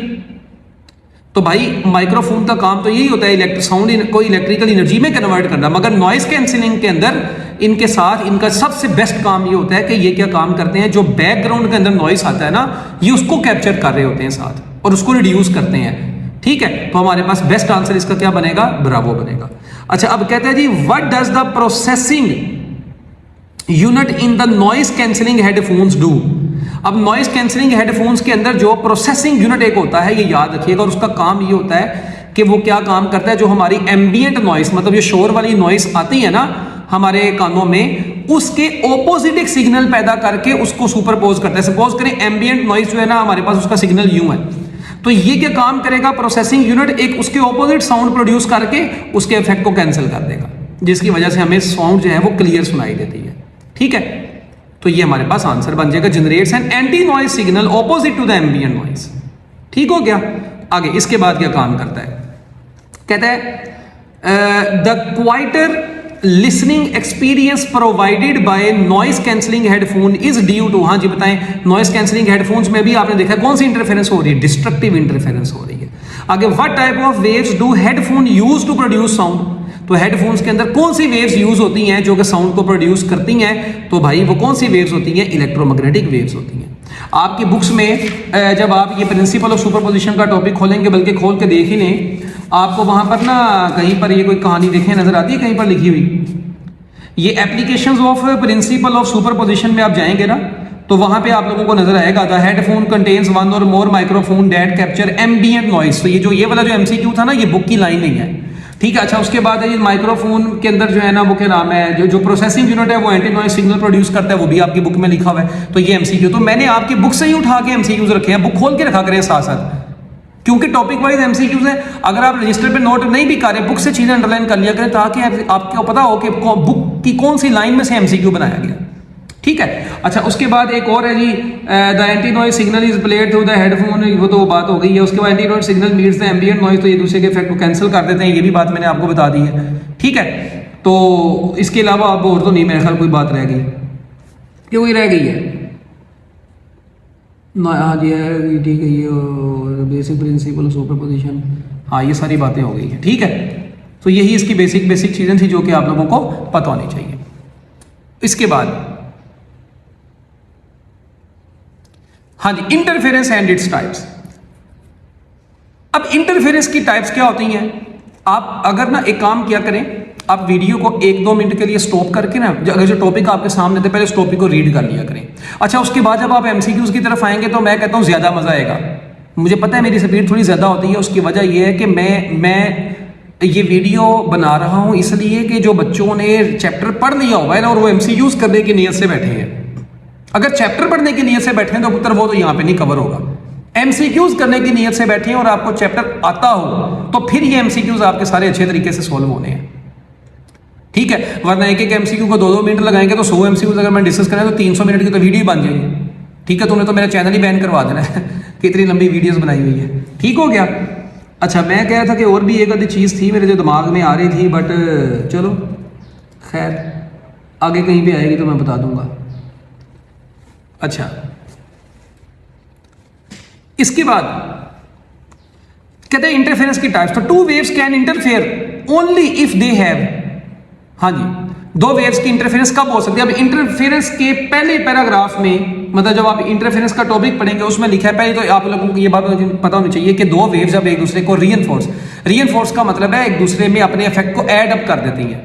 तो भाई माइक्रोफोन का काम तो यही होता है साउंड को इलेक्ट्रिकल एनर्जी में कन्वर्ट करना, मगर नॉइस कैंसिलिंग के अंदर इनके साथ इनका सबसे बेस्ट काम ये होता है कि ये क्या काम करते हैं, जो बैकग्राउंड के अंदर नॉइस आता है ना, ये उसको कैप्चर कर रहे होते हैं साथ और उसको रिड्यूस करते हैं। ठीक है, तो हमारे पास बेस्ट आंसर इसका क्या बनेगा, ब्रावो बनेगा। अच्छा, अब कहते हैं जी what does the processing unit in the noise cancelling headphones do. अब नॉइस कैंसिलिंग हेडफोन्स के अंदर जो प्रोसेसिंग यूनिट एक होता है, ये याद रखिएगा, और उसका काम ये होता है कि वो क्या काम करता है, जो हमारी एम्बियंट नॉइस, मतलब ये शोर वाली नॉइस आती है ना हमारे कानों में, उसके ऑपोजिट एक सिग्नल पैदा करके उसको सुपरपोज करता है। सपोज करें एम्बियंट नॉइस जो है ना हमारे पास, उसका सिग्नल यूं है, तो ये क्या काम करेगा, प्रोसेसिंग यूनिट एक उसके ऑपोजिट साउंड प्रोड्यूस करके उसके इफेक्ट को कैंसिल कर देगा, जिसकी वजह से हमें साउंड जो है वो क्लियर सुनाई देती है। ठीक है, तो ये हमारे पास आंसर बन जाएगा, generates an anti noise signal opposite to the ambient noise. ठीक हो गया। आगे इसके बाद क्या काम करता है, कहता है the quieter listening experience provided by noise cancelling headphone is due to. हाँ जी बताएं, नॉइस कैंसलिंग हेडफोन्स में भी आपने देखा कौन सी इंटरफेरेंस हो रही है, डिस्ट्रक्टिव इंटरफेरेंस हो रही है। आगे what type of waves do headphone use to produce sound. तो हेडफोन्स के अंदर कौन सी वेव्स यूज होती हैं जो कि साउंड को प्रोड्यूस करती हैं, तो भाई वो कौन सी वेव्स होती हैं, इलेक्ट्रोमैग्नेटिक वेव्स होती हैं। आपकी बुक्स में जब आप ये प्रिंसिपल ऑफ सुपरपोजिशन का टॉपिक खोलेंगे, बल्कि खोल के देख ही लें, आपको वहां पर ना कहीं पर ये कोई कहानी देखें नजर आती है कहीं पर लिखी हुई, ये applications of principle of superposition में आप जाएंगे ना, तो वहां पे आप लोगों को नजर आएगा द हेडफोन कंटेन्स वन और more microphone that capture ambient noise. तो ये वाला जो एमसीक्यू था ना, ये बुक की लाइन नहीं है। ठीक है, अच्छा उसके बाद है ये माइक्रोफोन के अंदर जो है ना, वो क्या नाम है, जो प्रोसेसिंग यूनिट है वो एंटी नॉइस सिग्नल प्रोड्यूस करता है, वो भी आपकी बुक में लिखा हुआ है। तो ये एमसीक्यू तो मैंने आपकी बुक से ही उठा के एमसीक्यूज रखे हैं, बुक खोल के रखा करें साथ साथ, क्योंकि टॉपिक वाइज एमसीक्यूज है। अगर आप रजिस्टर पे नोट नहीं भी कर रहे, बुक से चीजें अंडरलाइन कर लिया करें, ताकि आपको पता हो कि बुक की कौन सी लाइन में से एमसीक्यू बनाया गया। ठीक है, अच्छा उसके बाद एक और है जी, the anti noise signal is played through the headphone, वो तो बात हो गई है। उसके बाद anti noise signal meets the ambient noise, तो ये दूसरे के इफेक्ट को कैंसिल कर देते हैं, ये भी बात मैंने आपको बता दी है। ठीक है, तो इसके अलावा अब और तो नहीं, मेरे ख्याल कोई बात रह गई, क्यों ही रह गई है ना। हाँ जी ठीक है, ये बेसिक प्रिंसिपल सुपरपोजिशन, हाँ ये सारी बातें हो गई हैं। ठीक है, तो यही इसकी बेसिक चीजें थी जो कि आप लोगों को पता होनी चाहिए। इसके बाद हाँ जी, इंटरफेरेंस एंड इट्स टाइप्स। अब इंटरफेरेंस की टाइप्स क्या होती हैं, आप अगर ना एक काम किया करें, आप वीडियो को 1-2 मिनट के लिए स्टॉप करके ना, अगर जो टॉपिक आपके सामने थे पहले उस टॉपिक को रीड कर लिया करें। अच्छा उसके बाद जब आप एमसीक्यूज की तरफ आएंगे तो मैं कहता हूं ज्यादा मजा आएगा। मुझे पता है मेरी स्पीड थोड़ी ज्यादा होती है, उसकी वजह यह है कि मैं ये वीडियो बना रहा हूं इसलिए कि जो बच्चों ने चैप्टर पढ़ लिया हुआ है ना, और वो एमसीक्यूज करने की नीयत से बैठे हैं, अगर चैप्टर पढ़ने की नीयत से बैठे हैं तो पुत्र वो तो यहां पे नहीं कवर होगा। एमसीक्यूज करने की नीयत से बैठे हैं और आपको चैप्टर आता हो, तो फिर ये एमसीक्यूज आपके सारे अच्छे तरीके से सोल्व होने हैं। ठीक है, वरना एक एमसीक्यू को 2-2 मिनट लगाएंगे तो 100 एमसीक्यूज अगर मैं डिस्कस करें तो 300 मिनट की तो वीडियो बन जाएगी। ठीक है, तुमने तो मेरा चैनल ही बैन करवा देना है कितनी लंबी वीडियोस बनाई हुई है। ठीक हो गया। अच्छा मैं कह रहा था कि और भी एक आधी चीज थी मेरे जो दिमाग में आ रही थी, बट चलो खैर आगे कहीं भी आएगी तो मैं बता दूंगा। अच्छा इसके बाद कहते हैं इंटरफेरेंस की टाइप्स। तो 2 waves can interfere only if they have, हाँ जी 2 वेव्स की इंटरफेरेंस कब हो सकती है। अब इंटरफेरेंस के पहले पैराग्राफ में, मतलब जब आप इंटरफेरेंस का टॉपिक पढ़ेंगे उसमें लिखा है, पहले तो आप लोगों को ये बात पता होनी चाहिए कि 2 वेव्स जब एक दूसरे को रीइंफोर्स का मतलब है एक दूसरे में अपने इफेक्ट को ऐड अप कर देती हैं,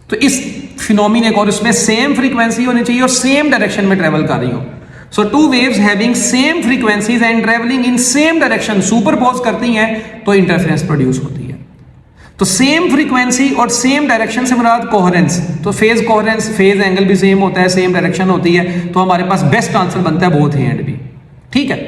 तो इस फिनोमिना को, और इसमें सेम फ्रीक्वेंसी होनी चाहिए और सेम डायरेक्शन में ट्रेवल कर रही हो। सो 2 waves having same frequencies and travelling in same direction superpose करती हैं तो इंटरफेरेंस प्रोड्यूस होती है। तो सेम फ्रीक्वेंसी और सेम डायरेक्शन से मुराद कोहेरेंस, तो फेज कोहेरेंस, फेज एंगल भी सेम होता है, सेम डायरेक्शन होती है, तो हमारे पास बेस्ट आंसर बनता है बोथ एंड भी। ठीक है,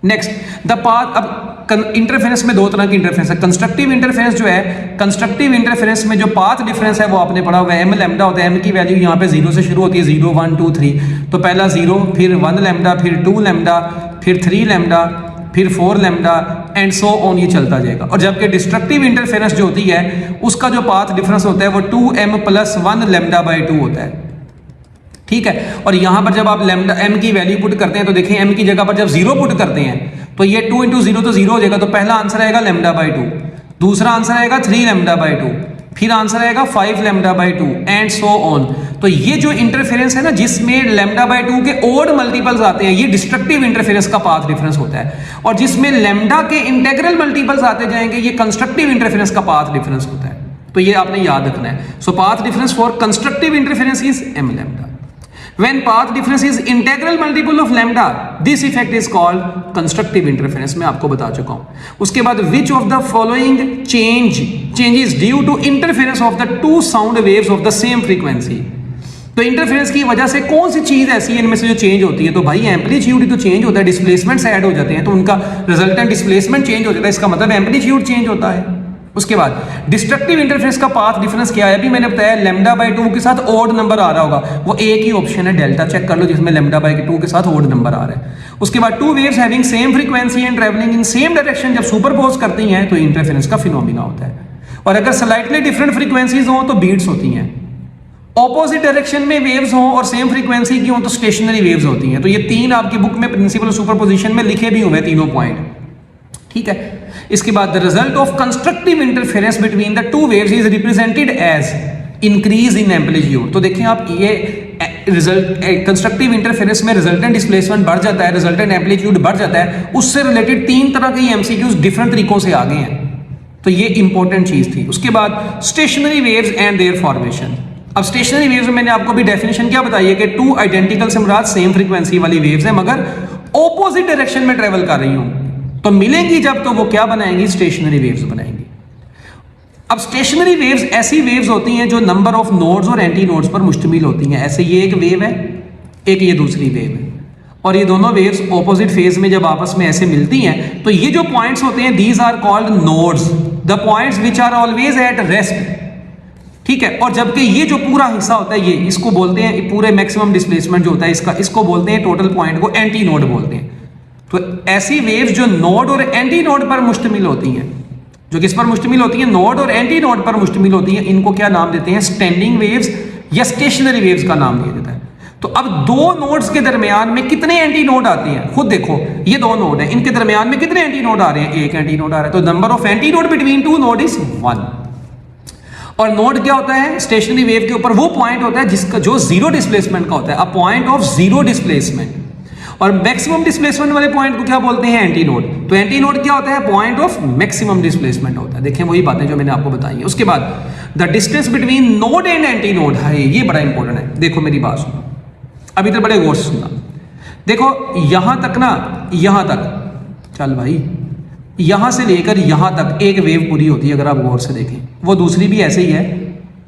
नेक्स्ट द पाथ। अब इंटरफेरेंस में 2 तरह की इंटरफेरेंस है। कंस्ट्रक्टिव इंटरफेरेंस जो है, कंस्ट्रक्टिव इंटरफेरेंस में जो पाथ डिफरेंस है वो आपने पढ़ा हुआ है, एम लैम्डा होता है। एम की वैल्यू यहाँ पे 0 से शुरू होती है, 0 1 2 3, तो पहला 0, फिर 1 लैम्डा, फिर 2 लैम्डा, फिर 3 लैम्डा, फिर 4 लैम्डा एंड सो ऑन, ये चलता जाएगा। और जबकि डिस्ट्रक्टिव इंटरफेरेंस जो होती है उसका जो पाथ डिफरेंस होता है वो 2m + 1 लैम्डा बाई 2 होता है। ठीक है, और यहां पर जब आप लैम्डा m की वैल्यू पुट करते हैं तो देखिए m की जगह पर जब 0 पुट करते हैं तो ये 2 × 0 तो 0 हो जाएगा, तो पहला आंसर आएगा लैम्डा बाई 2, दूसरा आंसर आएगा 3 लैम्डा बाई 2, फिर आंसर आएगा 5 lambda by 2 and so on. तो ये जो इंटरफेरेंस है ना जिसमें लैम्डा बाई 2 के ओड मल्टीपल्स आते हैं, ये डिस्ट्रक्टिव इंटरफेरेंस का पाथ डिफरेंस होता है, और जिसमें लैम्डा के इंटेग्रल मल्टीपल्स आते जाएंगे ये कंस्ट्रक्टिव इंटरफेरेंस का पाथ डिफरेंस होता है। तो ये आपने याद रखना है। So path difference for constructive interference is m lambda. When path difference is integral multiple of lambda, this effect is called constructive interference। मैं आपको बता चुका हूं। उसके बाद which of the following changes due to interference of the two sound waves of the same frequency। तो interference की वजह से कौन सी चीज ऐसी है इनमें से जो चेंज होती है? तो भाई एम्पलीट्यूड तो चेंज होता है, डिस्प्लेसमेंट ऐड हो जाते हैं, तो उनका रिजल्टेंट डिस्प्लेसमेंट चेंज हो जाता है, इसका मतलब एम्पलीट्यूड चेंज होता है। उसके बाद डिस्ट्रक्टिव इंटरफेरेंस का पाथ डिफरेंस क्या है? अभी मैंने बताया लैम्डा बाई 2 के साथ ओड नंबर आ रहा होगा, वो एक ही ऑप्शन है डेल्टा, चेक कर लो, जिसमें लैम्डा बाई 2 के साथ ओड नंबर आ रहा है। उसके बाद two waves having same frequency and travelling in same direction जब सुपरपोज करती हैं तो इंटरफेरेंस का फिनोमिना होता है। और अगर स्लाइटली डिफरेंट फ्रीक्वेंसीज हो तो बीट्स होती हैं, ऑपोजिट डायरेक्शन में वेव्स हो और सेम फ्रीक्वेंसी की हो तो स्टेशनरी वेव्स होती हैं। तो ये तीन आपकी बुक में प्रिंसिपल सुपरपोजिशन में लिखे भी हुए तीनों पॉइंट, ठीक है। इसके बाद the result of constructive interference between the two waves is represented as increase in amplitude. तो देखिए आप, ये रिजल्ट कंस्ट्रक्टिव इंटरफेरेंस में रिजल्टेंट डिस्प्लेसमेंट बढ़ जाता है, रिजल्टेंट एम्पलीट्यूड बढ़ जाता है, उससे रिलेटेड तीन तरह के एमसीक्यूज डिफरेंट तरीकों से आ गए हैं, तो ये इंपॉर्टेंट चीज थी। उसके बाद stationary waves and there formation. अब स्टेशनरी वेव्स में मैंने आपको भी डेफिनेशन क्या बताई है कि टू आइडेंटिकल से मुराद सेम फ्रीक्वेंसी वाली वेव्स हैं मगर ऑपोजिट डायरेक्शन में ट्रेवल कर रही हूं, तो मिलेंगी जब तो वो क्या बनाएंगी? स्टेशनरी वेव्स बनाएंगी। अब स्टेशनरी वेव्स ऐसी वेव्स होती हैं जो नंबर ऑफ नोड्स और एंटी नोड्स पर मुश्तमिल होती हैं। ऐसे ये एक वेव है, एक ये दूसरी वेव है, और ये दोनों वेव्स ऑपोजिट फेज में जब आपस में ऐसे मिलती हैं तो ये जो पॉइंट्स होते हैं these are called nodes, the points which are always at rest, ठीक है। और जबकि ये जो पूरा हिस्सा होता है, ये इसको बोलते हैं पूरे मैक्सिमम डिस्प्लेसमेंट जो होता है इसका, इसको बोलते हैं टोटल पॉइंट को एंटी नोड बोलते हैं। तो ऐसी वेव्स जो नोड और एंटी नोड पर मुश्तमिल होती हैं, जो किस पर मुश्तमिल होती हैं? नोड और एंटी नोड पर मुश्तमिल होती हैं, इनको क्या नाम देते हैं? स्टैंडिंग वेव्स या स्टेशनरी वेव्स का नाम दिया जाता है। तो अब दो नोड्स के दरमियान में कितने एंटी नोड आते हैं? खुद देखो, ये दो नोड है, इनके दरमियान में कितने एंटी नोड आ रहे हैं? एक एंटी नोड आ रहा है, तो number of anti node between two node is 1। और नोड क्या होता है? स्टेशनरी वेव के ऊपर वो पॉइंट होता है जिसका जो जीरो डिस्प्लेसमेंट का होता है, a point of zero displacement. और मैक्सिमम डिस्प्लेसमेंट वाले पॉइंट को क्या बोलते हैं? Anti node. तो एंटी नोड क्या होता है? पॉइंट ऑफ मैक्सिमम डिस्प्लेसमेंट होता है। देखें वही बातें जो मैंने आपको बताई है। उसके बाद the distance between node and anti node है, ये बड़ा इंपॉर्टेंट है। देखो मेरी बात सुनो, अभी तो बड़े गौर से सुनना। देखो यहां तक ना, यहां तक चल भाई, यहां से लेकर यहां तक एक वेव पूरी होती है। अगर आप गौर से देखें, वो दूसरी भी ऐसे ही है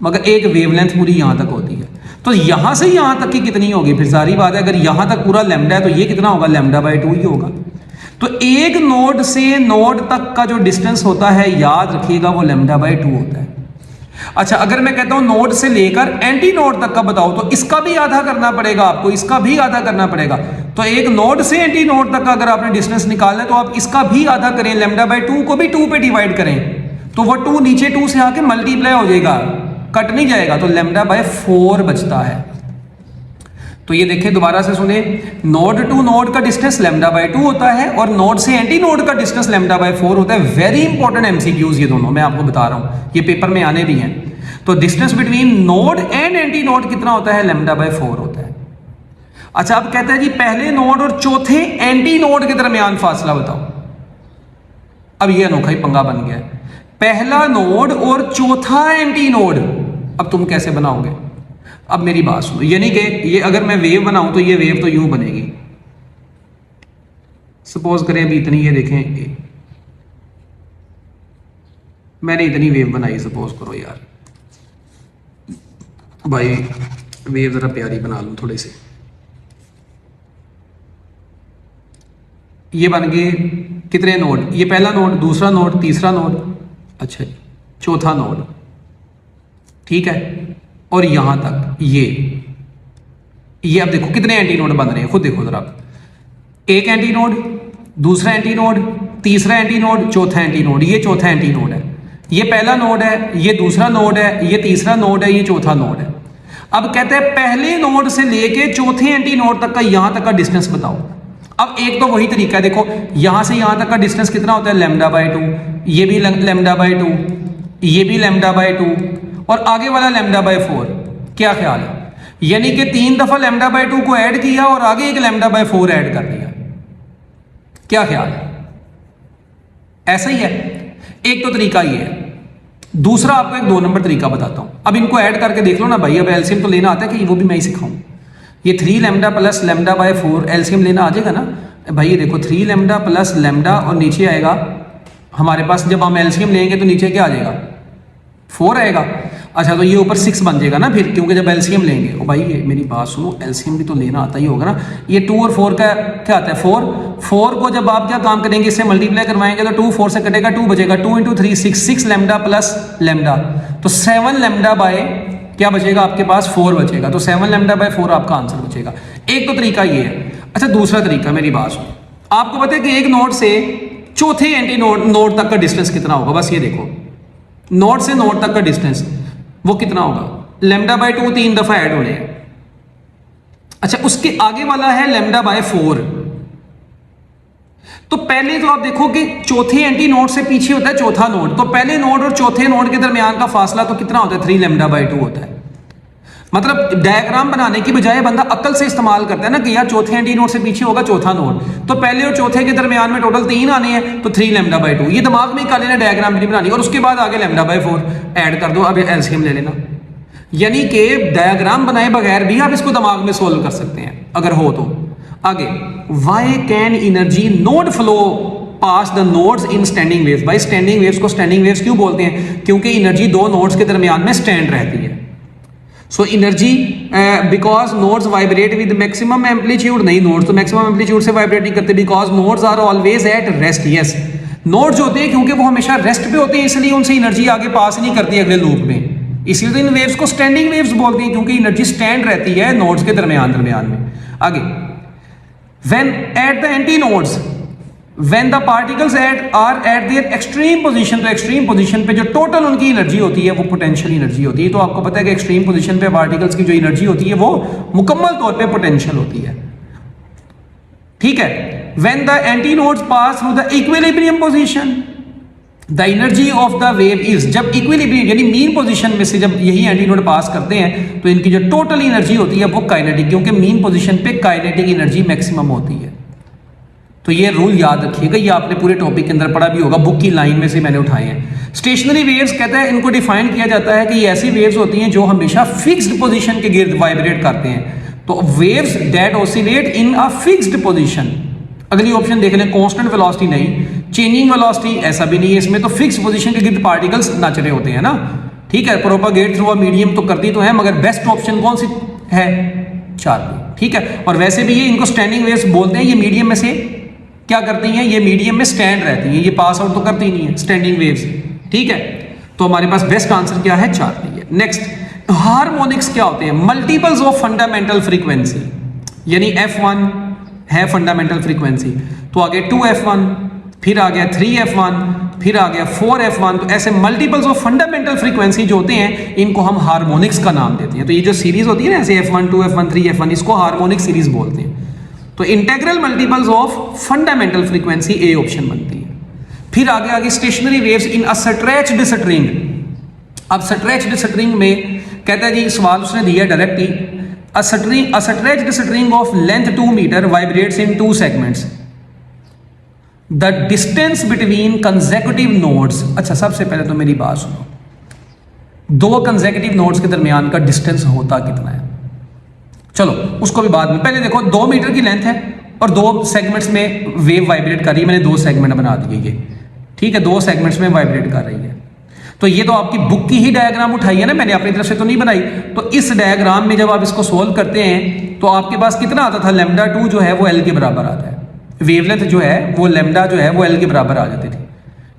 मगर एक वेवलेंथ पूरी यहां तक होती है। तो यहां से यहां तक की कितनी होगी? फिर सारी बात है, अगर यहां तक पूरा लैम्डा है तो ये कितना होगा? लैम्डा बाई 2 ही होगा। तो एक नोड से नोड तक का जो डिस्टेंस होता है, याद रखिएगा, वो लैम्डा बाई 2 होता है। अच्छा, अगर मैं कहता हूं नोड से लेकर एंटी नोड तक का बताओ, तो इसका भी आधा करना पड़ेगा आपको, इसका भी आधा करना पड़ेगा। तो एक नोड से एंटी नोड तक का अगर आपने डिस्टेंस निकालना है तो आप इसका भी आधा करें, लैम्डा बाई 2 को भी 2 पे डिवाइड करें, तो वो 2 नीचे 2 से आके मल्टीप्लाई हो जाएगा, कट नहीं जाएगा, तो लैम्डा बाई 4 बचता है। तो ये देखें, दोबारा से सुने, नोड टू नोड का डिस्टेंस लैम्डा बाई 2 होता है और नोड से एंटी नोड का डिस्टेंस लैम्डा बाई 4 होता है। वेरी इंपॉर्टेंट एमसीक्यूज ये दोनों, मैं आपको बता रहा हूं, ये पेपर में आने भी हैं। तो distance between node and anti node कितना होता है? लैम्डा बाई 4 होता है। अच्छा, अब कहते हैं जी पहले नोड और चौथे एंटी नोड के दरमियान फासला बताओ। अब ये अनोखा ही पंगा बन गया है, पहला नोड और चौथा एंटी नोड, अब तुम कैसे बनाओगे? अब मेरी बात सुनो, यानी कि ये अगर मैं वेव बनाऊं तो ये वेव तो यूं बनेगी। सपोज करें अभी इतनी, ये देखें, मैंने इतनी वेव बनाई, सपोज करो यार भाई, वेव जरा प्यारी बना लूं थोड़े से। ये बन गए कितने नोड? ये पहला नोड, दूसरा नोड, तीसरा नोड, अच्छा चौथा नोड, ठीक है। और यहां तक ये अब देखो कितने एंटी नोड बन रहे हैं, खुद देखो जरा। एक एंटी नोड, दूसरा एंटी नोड, तीसरा एंटी नोड, चौथा एंटी नोड, ये चौथा एंटी नोड है, ये पहला नोड है, ये दूसरा नोड है, ये तीसरा नोड है, ये चौथा नोड है। अब कहते हैं पहले नोड से लेके चौथे एंटी नोड तक का, यहां तक का डिस्टेंस बताओ। अब एक तो वही तरीका है, देखो यहां से यहां तक का डिस्टेंस कितना होता है? लैम्डा बाई 2, ये भी लैम्डा बाई 2, ये भी लैम्डा बाय 2 और आगे वाला लैम्डा बाय 4। क्या ख्याल है? यानी कि 3 दफा लैम्डा बाय 2 को ऐड किया और आगे एक लैम्डा बाय 4 ऐड कर दिया। क्या ख्याल है? ऐसा ही है। एक तो तरीका ये है। दूसरा आपको एक 2 नंबर तरीका बताता हूं। अब इनको ऐड करके देख लो ना भाई। अब एलसीएम तो लेना आता है कि वो भी मैं ही सिखाऊं। ये 3 lambda plus lambda by 4 LCM लेना आ जाएगा ना भाई। ये देखो 3 लैम्डा प्लस लैम्डा और नीचे आएगा हमारे पास, जब हम एलसीएम लेंगे तो नीचे क्या आ जाएगा? 4 आएगा। अच्छा तो ये ऊपर 6 बन जाएगा ना फिर, क्योंकि जब एलसीएम लेंगे। ओ भाई ये मेरी बात सुनो, एलसीएम भी तो लेना आता ही होगा ना। ये 2 और 4 का क्या आता है? 4 को जब आप क्या काम करेंगे, इससे मल्टीप्लाई करवाएंगे तो 2 4 से कटेगा, 2 बचेगा। 2 × 3 6 लैम्डा प्लस लैम्डा, तो 7 लैम्डा बाय क्या बचेगा आपके पास? 4 बचेगा। तो 7 लैम्डा बाय 4 आपका आंसर बचेगा। एक तो तरीका ये है। अच्छा दूसरा तरीका, मेरी बात सुनो, आपको पता है कि एक नोड से चौथे एंटी नोड तक का डिस्टेंस कितना होगा? बस ये देखो, नोड से नोड तक का डिस्टेंस वो कितना होगा? लैम्डा बाय 2 3 दफा ऐड हो रहे हैं। अच्छा उसके आगे वाला है लैम्डा बाय 4। तो पहले तो आप देखो कि चौथे एंटी नोड से पीछे होता है चौथा नोड, तो पहले नोड और चौथे नोड के दरमियान का फासला तो कितना होता है? 3 लैम्डा बाय 2 होता है। मतलब डायग्राम बनाने की बजाय बंदा अक्ल से इस्तेमाल करता है ना कि यार चौथे एंटी नोड से पीछे होगा चौथा नोड, तो पहले और चौथे के दरमियान में टोटल 3 आने हैं, तो 3 लैम्डा बाय 2 ये दिमाग में कर लेना, डायग्राम नहीं बनानी, और उसके बाद आगे लैम्डा बाय 4 ऐड कर दो। अब एलसीएम ले लेना। यानी कि डायग्राम बनाए बगैर भी आप इसको दिमाग में सोल्व कर सकते हैं अगर हो तो। आगे, why can energy not flow past the nodes in standing waves? भाई स्टैंडिंग वेव्स को स्टैंडिंग वेव्स क्यों बोलते हैं? क्योंकि एनर्जी 2 नोड्स के दरमियान में स्टैंड रहती है। So energy because nodes vibrate with maximum amplitude. नहीं, नोड्स तो मैक्सिमम एम्पलीट्यूड से वाइब्रेट नहीं करते, because nodes are always at rest. Yes, nodes होते हैं क्योंकि वो हमेशा रेस्ट पे होते हैं, इसलिए उनसे एनर्जी आगे पास नहीं करती अगले लूप में। इसलिए तो इन वेव्स को स्टैंडिंग वेव्स बोलते हैं, क्योंकि एनर्जी स्टैंड रहती है नोड्स के दरमियान में। आगे, when at the anti nodes when the particles are at their extreme position, तो एक्सट्रीम पोजीशन पे जो टोटल उनकी एनर्जी होती है वो पोटेंशियल एनर्जी होती है। तो आपको पता है कि एक्सट्रीम पोजीशन पे पार्टिकल्स की जो एनर्जी होती है वो मुकम्मल तौर पे पोटेंशियल होती है। ठीक है। When the anti nodes pass through the equilibrium position the energy of the wave is, जब इक्विलिब्रियम यानी मीन पोजीशन में से जब यही एंटी नोड पास करते हैं तो इनकी जो टोटल एनर्जी होती है वो काइनेटिक, क्योंकि मीन पोजीशन पे काइनेटिक एनर्जी मैक्सिमम होती है। तो ये रूल याद रखिएगा, ये आपने पूरे टॉपिक के अंदर पढ़ा भी होगा, बुक की लाइन में से मैंने उठाए हैं। स्टेशनरी वेव्स कहता है, इनको डिफाइन किया जाता है कि ये ऐसी वेव्स होती हैं जो हमेशा फिक्स्ड पोजीशन के गिर्द वाइब्रेट करते हैं। तो waves that oscillate in a fixed position. अगली ऑप्शन देख लें, कांस्टेंट वेलोसिटी नहीं, चेंजिंग वेलोसिटी ऐसा भी नहीं है इसमें, तो फिक्स्ड पोजीशन के गिर्द पार्टिकल्स नाच रहे होते हैं ना। ठीक है, प्रोपागेट थ्रू अ मीडियम तो करती तो है, मगर बेस्ट ऑप्शन कौन सी है? चार्ली। ठीक है, और वैसे भी ये इनको स्टैंडिंग वेव्स बोलते हैं। ये मीडियम में से क्या करती हैं? ये मीडियम में स्टैंड रहती हैं, ये पास आउट तो करती नहीं है स्टैंडिंग वेव्स। ठीक है, तो हमारे पास बेस्ट आंसर क्या है? चार्ली है। नेक्स्ट, हार्मोनिक्स क्या होते हैं? मल्टीपल्स ऑफ फंडामेंटल फ्रीक्वेंसी, यानी F1 है फंडामेंटल फ्रीक्वेंसी, तो आगे 2F1, फिर आ गया 3F1, फिर आ गया 4F1। तो ऐसे मल्टीपल्स ऑफ फंडामेंटल फ्रीक्वेंसी जो होते हैं इनको हम हार्मोनिक्स का नाम देते हैं। तो ये जो सीरीज होती है ना ऐसे F1 2F1 3F1, इसको हार्मोनिक सीरीज बोलते हैं। तो integral multiples of fundamental frequency A option बनती है। फिर आगे आगे स्टेशनरी वेव्स इन अ स्ट्रेच्ड स्ट्रिंग। अब स्ट्रेच्ड स्ट्रिंग में कहता है जी, सवाल उसने दिया direct he, a stretched string of length 2 meter vibrates in 2 segments. The distance between consecutive nodes. अच्छा, सबसे पहले तो मेरी बात सुनो, 2 consecutive nodes के दरमियान का डिस्टेंस होता कितना है? चलो उसको भी बाद में, पहले देखो 2 मीटर की लेंथ है और 2 सेगमेंट्स में वेव वाइब्रेट कर रही है। मैंने 2 सेगमेंट बना दिए ये। ठीक है, 2 सेगमेंट्स में वाइब्रेट कर रही है। तो ये तो आपकी बुक की ही डायग्राम उठाई है ना, मैंने अपनी तरफ से तो नहीं बनाई। तो इस डायग्राम में जब आप इसको सोल्व करते हैं तो आपके पास कितना आता था? लैम्डा 2 जो है वो एल के बराबर आता है। वेवलेंथ जो है वो लैम्डा जो है वो एल के बराबर आ जाती थी।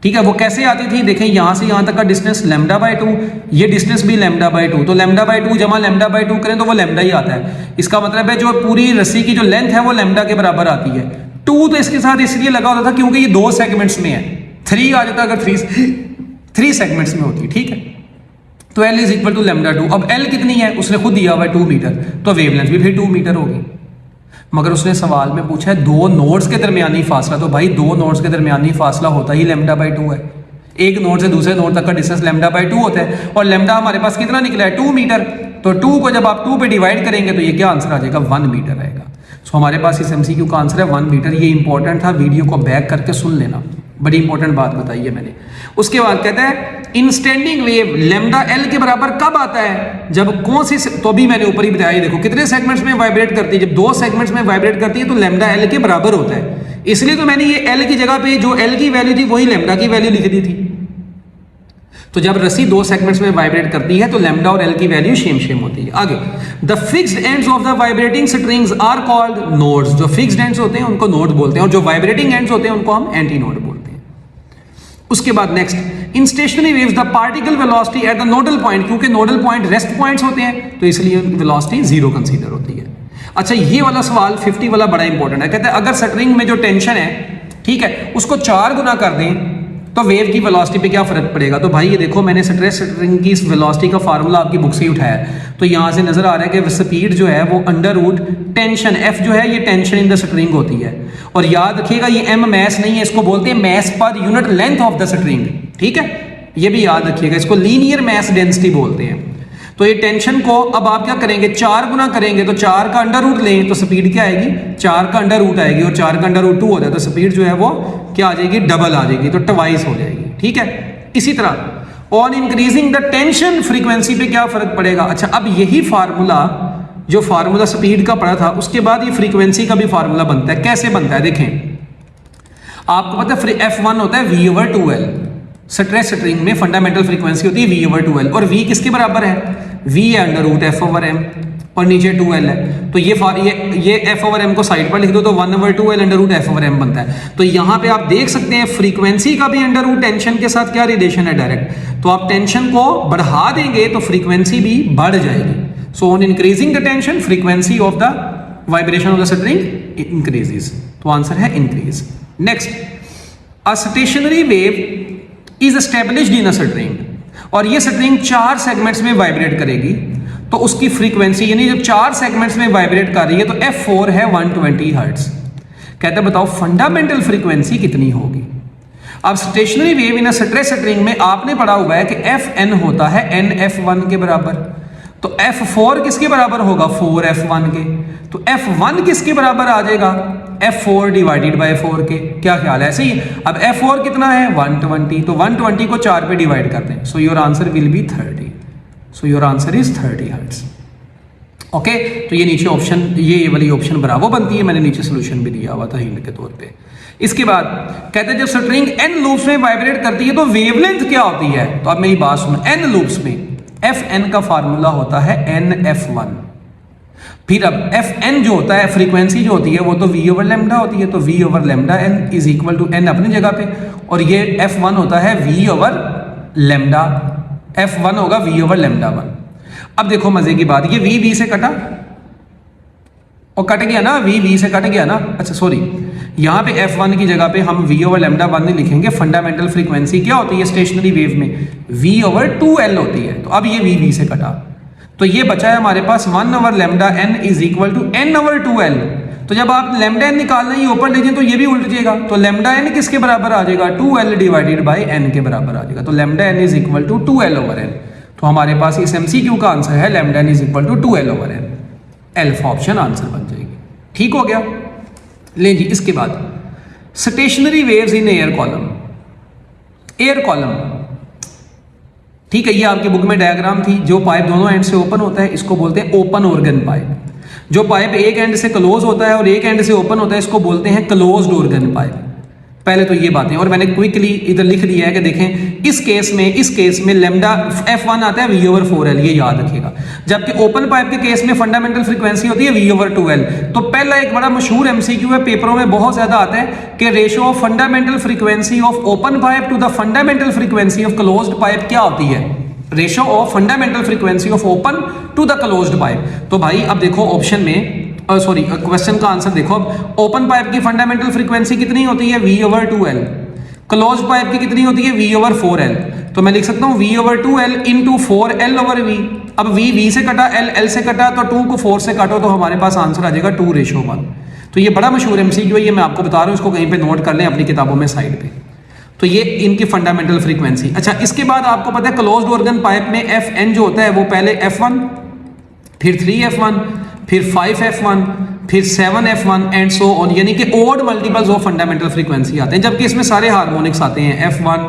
ठीक है, वो कैसे आती थी? देखें, यहां से यहां तक का डिस्टेंस लैम्डा बाय 2, ये डिस्टेंस भी लैम्डा बाय 2, तो लैम्डा बाय 2 जमा लैम्डा बाय 2 करें तो वो लैम्डा ही आता है। इसका मतलब है जो पूरी रस्सी की जो लेंथ है वो लैम्डा के बराबर आती है। 2 तो इसके साथ इसलिए लगा होता था क्योंकि ये 2 सेगमेंट्स में है। 3 आ जाता अगर 3 सेगमेंट्स में होती है। ठीक है, तो L is equal to lambda 2। अब L कितनी है उसने खुद दिया हुआ है 2 मीटर, तो वेवलेंथ भी फिर 2 मीटर होगी। मगर उसने सवाल में पूछा है 2 नोड्स के दरमियानी फासला, तो भाई 2 नोड्स के दरमियानी फासला होता ही लैम्डा बाय 2 है। एक नोड से दूसरे नोड तक का डिस्टेंस लैम्डा बाई 2 होता है और लैम्डा हमारे पास कितना निकला है 2 मीटर। तो 2 को जब आप 2 पे डिवाइड करेंगे तो ये क्या आंसर आ जाएगा 1 मीटर आएगा। सो हमारे पास इस एमसीक्यू का आंसर है 1 मीटर। ये इंपॉर्टेंट था, वीडियो को बैक करके सुन लेना, बड़ी इंपॉर्टेंट बात बताई है मैंने। उसके बाद कहता है इन स्टैंडिंग वेव लैम्डा एल के बराबर कब आता है, जब कौन सी, तो भी मैंने ऊपर ही बताया, देखो कितने सेगमेंट्स में वाइब्रेट करती है, जब 2 सेगमेंट्स में वाइब्रेट करती है तो लैम्डा एल के बराबर होता है। इसलिए तो मैंने ये एल की जगह पे जो एल की वैल्यू थी वही लैम्डा की वैल्यू लिख दी थी। तो जब रस्सी 2 सेगमेंट्स में वाइब्रेट करती है तो लैम्डा और एल की वैल्यू सेम होती है। आगे the fixed ends of the vibrating strings are called nodes. जो फिक्स्ड एंड्स होते हैं उनको नोड बोलते हैं और जो वाइब्रेटिंग एंड्स होते हैं उनको हम एंटी नोड बोलते हैं। उसके बाद next in stationery waves the particle velocity at the nodal point, क्योंकि नोडल पॉइंट रेस्ट पॉइंट्स होते हैं तो इसलिए वेलोसिटी 0 कंसीडर होती है। अच्छा ये वाला सवाल 50 वाला बड़ा इंपॉर्टेंट है। कहते हैं अगर स्ट्रिंग में जो टेंशन है, ठीक है, उसको 4 गुना कर दें तो वेव की वेलोसिटी पे क्या फर्क पड़ेगा। तो भाई ये देखो मैंने स्ट्रेस स्ट्रिंग की इस वेलोसिटी का फार्मूला आपकी बुक से ही उठाया है। तो यहाँ से नजर आ रहा है कि स्पीड जो है वो अंडर रूट टेंशन एफ जो है ये टेंशन इन द स्ट्रिंग होती है। और याद रखिएगा ये एम मैस नहीं है, इसको बोलते हैं mass per unit length of the string, ठीक है, ये भी याद रखिएगा, इसको लीनियर मैस डेंसिटी बोलते हैं। तो ये टेंशन को अब आप क्या करेंगे 4 गुना करेंगे तो 4 का अंडर रूट लें तो स्पीड क्या आएगी 4 का अंडर रूट आएगी और 4 का अंडर रूट 2 हो जाए तो स्पीड जो है वो क्या आ जाएगी डबल आ जाएगी, तो ट्वाइस हो जाएगी, ठीक है। इसी तरह on increasing the tension frequency पे क्या फर्क पड़ेगा। अच्छा अब यही फार्मूला जो फार्मूला स्पीड का पड़ा था उसके बाद ये फ्रीक्वेंसी का भी फार्मूला बनता है। कैसे बनता है देखें, आपको पता है F1 होता है V/2L। स्ट्रेस स्ट्रिंग में फंडामेंटल फ्रीक्वेंसी होती है V/2L और V किसके बराबर है, V है अंडर रूट F/m और नीचे 2L है। तो ये F/m को साइड पर लिख दो तो 1/2L अंडर रूट F/m बनता है। तो यहाँ पे आप देख सकते हैं फ्रीक्वेंसी का भी अंडर रूट टेंशन के साथ क्या रिलेशन है डायरेक्ट। तो आप टेंशन को बढ़ा देंगे तो फ्रीक्वेंसी भी बढ़ जाएगी। So on increasing the tension frequency of the vibration of the string increases. तो आंसर है increase. Next a stationary wave is established in a string और ये स्ट्रिंग 4 सेगमेंट्स में वाइब्रेट करेगी तो उसकी फ्रीक्वेंसी यानी जब 4 सेगमेंट्स में वाइब्रेट कर रही है तो F4 है 120 हर्ट्ज। कहते हैं बताओ फंडामेंटल फ्रीक्वेंसी कितनी होगी। अब stationary wave in a stress string में आपने पढ़ा हुआ है कि Fn होता है NF1 के बराबर, तो F4 किसके बराबर होगा 4F1 के, तो F1 किसके बराबर आ जाएगा F4 डिवाइडेड बाय 4 के। क्या ख्याल है ऐसे ही। अब F4 कितना है 120, तो 120 को 4 पे डिवाइड करते हैं। सो your answer will be 30। So your answer is 30 hertz. Okay, तो ये नीचे ऑप्शन ये वाली ऑप्शन बराबर बनती है, मैंने नीचे सोल्यूशन भी दिया हुआ था हिंट के तौर पे। इसके बाद कहते हैं जब स्ट्रिंग n लूप्स में वाइब्रेट करती है तो वेवलेंथ क्या होती है। तो अब मेरी बात सुनो, n लूप्स में Fn का फार्मूला होता है NF1। फिर अब Fn जो होता है फ्रीक्वेंसी जो होती है वो तो V/λ होती है, तो V/λn is equal to n अपनी जगह पे, और ये F1 होता है V/λ, F1 होगा V/λ1। अब देखो मजे की बात, ये V से कटा और कट गया ना, V से कट गया ना। अच्छा सॉरी, यहाँ पे F1 की जगह पे हम V/λ1 नहीं लिखेंगे। फंडामेंटल फ्रीक्वेंसी क्या होती है स्टेशनरी वेव में V/2L होती है। तो अब ये V से कटा तो ये बचा है हमारे पास 1/λn is equal to n/2L। तो जब आप λn निकालना ही ऊपर लीजिए तो ये भी उल्ट जाएगा, तो λn किसके बराबर आ जाएगा 2L डिवाइडेड बाय n के बराबर आ जाएगा। तो λn is equal to 2L/n। तो हमारे पास इस MCQ का आंसर है λn is equal to 2L/n। Alpha option answer बन जाएगी। ठीक हो गया। ले जी, इसके बाद stationary waves in air column. Air column, ठीक है, ये आपकी बुक में डायग्राम थी। जो पाइप दोनों एंड से ओपन होता है इसको बोलते हैं ओपन ऑर्गन पाइप। जो पाइप एक एंड से क्लोज होता है और एक एंड से ओपन होता है इसको बोलते हैं क्लोज्ड ऑर्गन पाइप। पहले तो ये बातें, और मैंने क्विकली इधर लिख दिया है कि देखें इस केस में लैम्डा F1 आता है V/4L, ये याद रखिएगा। जबकि ओपन पाइप के केस में फंडामेंटल फ्रीक्वेंसी होती है V/2L। तो पहला एक बड़ा मशहूर MCQ है, पेपरों में बहुत ज्यादा आता है कि ratio of fundamental frequency of open pipe to the fundamental frequency of closed pipe क्या होती है, ratio of fundamental frequency of open to the closed pipe. तो भाई अब देखो ऑप्शन में सॉरी क्वेश्चन का आंसर देखो। अब ओपन पाइप की फंडामेंटल फ्रीक्वेंसी कितनी होती है V/2L, क्लोज्ड पाइप की कितनी होती है V/4L। तो मैं लिख सकता हूँ V/2L इंटू 4L/V। अब V से कटा, L से कटा, तो 2 को 4 से काटो तो हमारे पास आंसर आ जाएगा 2:1। तो ये बड़ा मशहूर MCQ है, ये मैं आपको बता रहा हूँ, इसको कहीं पे नोट कर लें अपनी किताबों में साइड पे। तो ये इनकी फंडामेंटल फ्रीक्वेंसी। अच्छा, इसके बाद आपको पता है क्लोज्ड ऑर्गन पाइप में एफ एन जो होता है वो पहले F1, फिर 3F1, फिर 5F1, फिर 7F1 एंड सो ऑन, यानी कि odd multiples of fundamental frequency आते हैं, जबकि इसमें सारे हार्मोनिक्स आते हैं F1,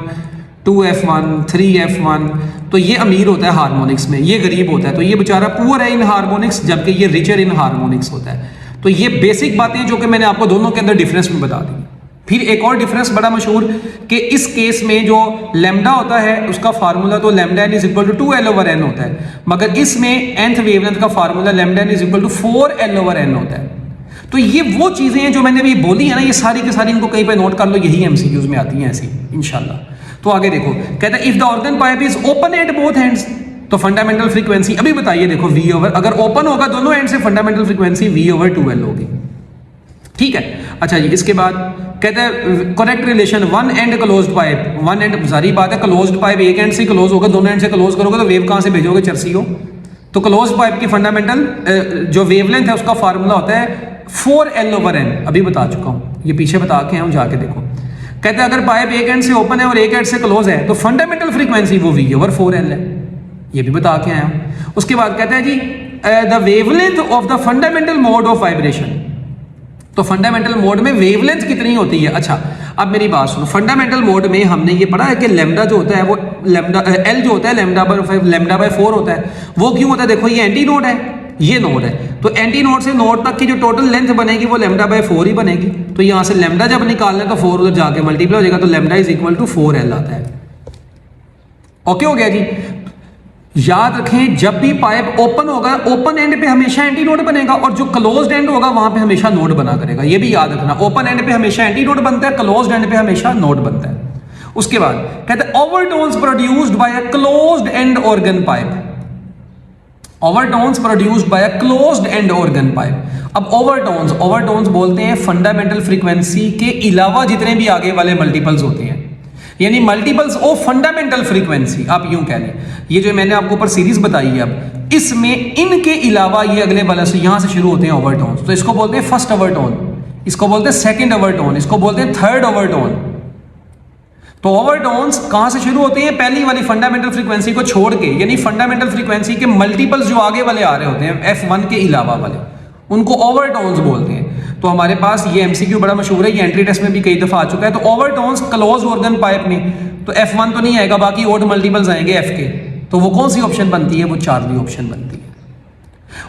2F1, 3F1। तो ये अमीर होता है हार्मोनिक्स में, ये गरीब होता है, तो ये बेचारा पुअर है इन हार्मोनिक्स, जबकि ये रिचर इन हार्मोनिक्स होता है। तो ये बेसिक बातें जो कि मैंने आपको दोनों के अंदर डिफरेंस में बता दी। फिर एक और डिफरेंस बड़ा मशहूर कि इस केस में जो लैम्डा होता है उसका फार्मूला तो lambda n is equal to 2l/n होता है, मगर इसमें nth वेवलेंथ का formula lambda n is equal to 4l/n होता है। तो ये वो चीजें हैं जो मैंने अभी बोली है ना, ये सारी की सारी इनको कहीं पे नोट कर लो, यही एमसीक्यूज में आती हैं ऐसी इंशाल्लाह। तो आगे देखो, कहता है if the organ pipe is open at both hands, तो फंडामेंटल फ्रीक्वेंसी अभी बताइए, देखो V ओवर, अगर ओपन होगा दोनों एंड से फंडामेंटल फ्रीक्वेंसी V/2L होगी, ठीक है। अच्छा जी, इसके बाद कहते हैं correct relation one and closed pipe, one and सारी बात है, क्लोज्ड पाइप एक एंड से क्लोज होगा, दोनों एंड से क्लोज करोगे तो वेव कहां से भेजोगे, चर्सी हो। तो क्लोज्ड पाइप की फंडामेंटल जो वेवलेंथ है उसका फार्मूला होता है 4l/n, अभी बता चुका हूं, ये पीछे बता के हम जाके देखो। कहते हैं अगर पाइप एक एंड से ओपन है और एक एंड से क्लोज है तो फंडामेंटल फ्रीक्वेंसी वो V/4L है, ये भी बता के आया हूं। उसके बाद कहते हैं जी the wavelength of the fundamental mode of vibration, तो फंडामेंटल मोड में वेवलेंथ कितनी होती है। अच्छा, अब मेरी बात सुनो, फंडामेंटल मोड में हमने ये पढ़ा है कि लैम्डा जो होता है वो लैम्डा एल जो होता है λ/4 होता है। वो क्यों होता है, देखो ये एंटी नोड है, ये नोड है, तो एंटी नोड से नोड तक की जो टोटल लेंथ बनेगी वो λ/4 ही बनेगी। तो यहां से लैम्डा जब निकालना है तो 4 उधर जाके मल्टीप्लाई हो जाएगा, तो lambda is equal to 4l आता है। ओके हो गया जी। याद रखें जब भी पाइप ओपन होगा, ओपन एंड पे हमेशा एंटी नोड बनेगा, और जो क्लोज्ड एंड होगा वहां पे हमेशा नोड बना करेगा, ये भी याद रखना। ओपन एंड पे हमेशा एंटी नोड बनता है, क्लोज्ड एंड पे हमेशा नोड बनता है। उसके बाद कहते हैं overtones produced by a closed end organ pipe, overtones produced by a closed end organ pipe. अब ओवरटोन्स बोलते हैं फंडामेंटल फ्रीक्वेंसी के अलावा जितने भी आगे वाले मल्टीपल्स होते हैं, यानी मल्टीपल्स ऑफ फंडामेंटल फ्रीक्वेंसी, आप यूं कह लें। ये जो मैंने आपको ऊपर सीरीज बताई है, अब इसमें इनके अलावा ये अगले वाले से यहां से शुरू होते हैं ओवरटोन्स, तो इसको बोलते हैं फर्स्ट ओवरटोन, इसको बोलते हैं सेकंड ओवरटोन, इसको बोलते हैं थर्ड ओवरटोन। तो ओवरटोन्स कहां से शुरू होते हैं, पहली वाली फंडामेंटल फ्रीक्वेंसी को छोड़ के, यानी फंडामेंटल फ्रीक्वेंसी के मल्टीपल्स जो आगे वाले आ रहे होते हैं F1 के अलावा वाले, उनको ओवरटोन्स बोलते हैं। तो हमारे पास ये एमसीक्यू बड़ा मशहूर है, ये एंट्री टेस्ट में भी कई दफा आ चुका है। तो ओवरटोन्स क्लोज्ड ऑर्गन पाइप में तो F1 तो नहीं आएगा, बाकी ओड मल्टीपल्स आएंगे F के, तो वो कौन सी ऑप्शन बनती है, वो चार्ली ऑप्शन बनती है।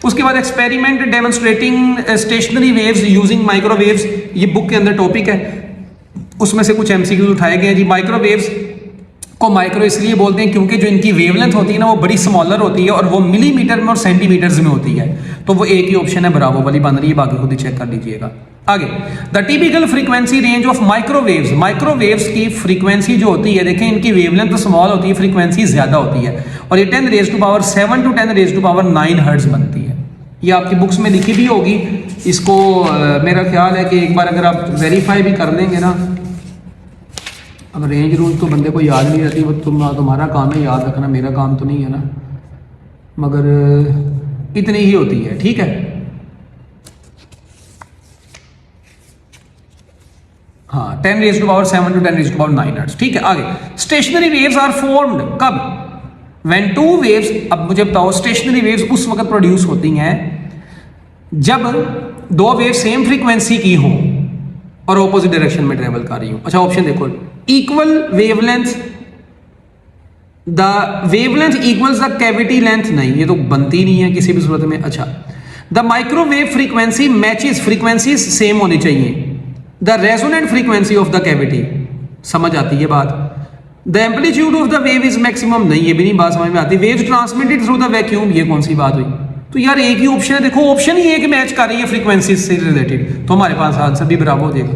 उसके बाद experiment demonstrating stationery waves using microwaves, ये बुक के अंदर टॉपिक है, उसमें से कुछ एमसीक्यूज उठाए गए हैं जी। माइक्रोवेव्स को माइक्रो इसलिए बोलते हैं क्योंकि जो इनकी वेवलेंथ होती है ना वो बड़ी स्मॉलर होती है, और वो मिलीमीटर में और सेंटीमीटर्स में होती है, तो वो एक ही ऑप्शन है, बराबर वाली बन रही है, बाकी खुद ही चेक कर लीजिएगा। आगे the typical frequency range of microwaves, microwaves की फ्रीक्वेंसी जो होती है, देखें इनकी वेवलेंथ तो स्मॉल होती है, फ्रीक्वेंसी ज्यादा होती है, और ये 10⁻⁷ to 10⁻⁹ हर्ट्ज बनती है। ये आपकी बुक्स में लिखी भी होगी, इसको मेरा ख्याल है कि एक बार अगर आप वेरीफाई भी कर लेंगे ना, अब रेंज रूल तो बंदे को याद नहीं रहती, वो तुम्हारा काम है याद रखना, मेरा काम तो नहीं है ना, मगर इतनी ही होती है, ठीक है। हाँ, 10⁻⁷ to 10⁻⁹ हर्ट्ज, ठीक है। आगे स्टेशनरी वेव्स आर फॉर्म्ड कब, व्हेन टू वेव्स, अब मुझे बताओ स्टेशनरी वेव्स उस वक्त प्रोड्यूस होती हैं जब दो वेव सेम फ्रीक्वेंसी की हो और ऑपोजिट डायरेक्शन में ट्रेवल कर रही हो। अच्छा ऑप्शन देखो, equal wavelength, the wavelength equals the cavity length, नहीं ये तो बनती नहीं है किसी भी सूरत में। अच्छा, the microwave frequency matches, frequency same होनी चाहिए, the resonant frequency of the cavity, समझ आती है बात। The amplitude of the wave is maximum, नहीं ये भी नहीं बात समझ में आती। Waves transmitted through the vacuum, ये कौन सी बात हुई। तो यार एक ही ऑप्शन है, देखो ऑप्शन ही एक मैच कर रही है फ्रीक्वेंसी से रिलेटेड, तो हमारे पास आंसर भी बराबर हो जाएगा।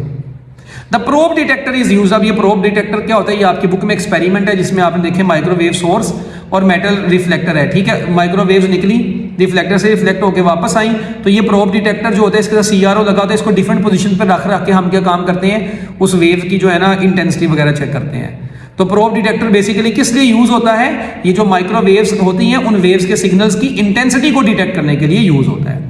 The probe detector is use, अब ये प्रोब डिटेक्टर क्या होता है, ये आपकी बुक में एक्सपेरिमेंट है जिसमें आपने देखे माइक्रोवेव सोर्स और मेटल रिफ्लेक्टर है, ठीक है। माइक्रोवेव्स निकली, रिफ्लेक्टर से रिफ्लेक्ट होकर वापस आई, तो ये प्रोब डिटेक्टर जो होता है इसके साथ CRO लगा होता है, इसको डिफरेंट पोजीशन पर रख के हम क्या काम करते हैं, उस वेव की जो है ना इंटेंसिटी वगैरह चेक करते हैं। तो प्रोब डिटेक्टर बेसिकली किस लिए यूज होता है, ये जो माइक्रोवेव्स होती हैं उन वेव्स के सिग्नल्स की इंटेंसिटी को डिटेक्ट करने के लिए यूज होता है,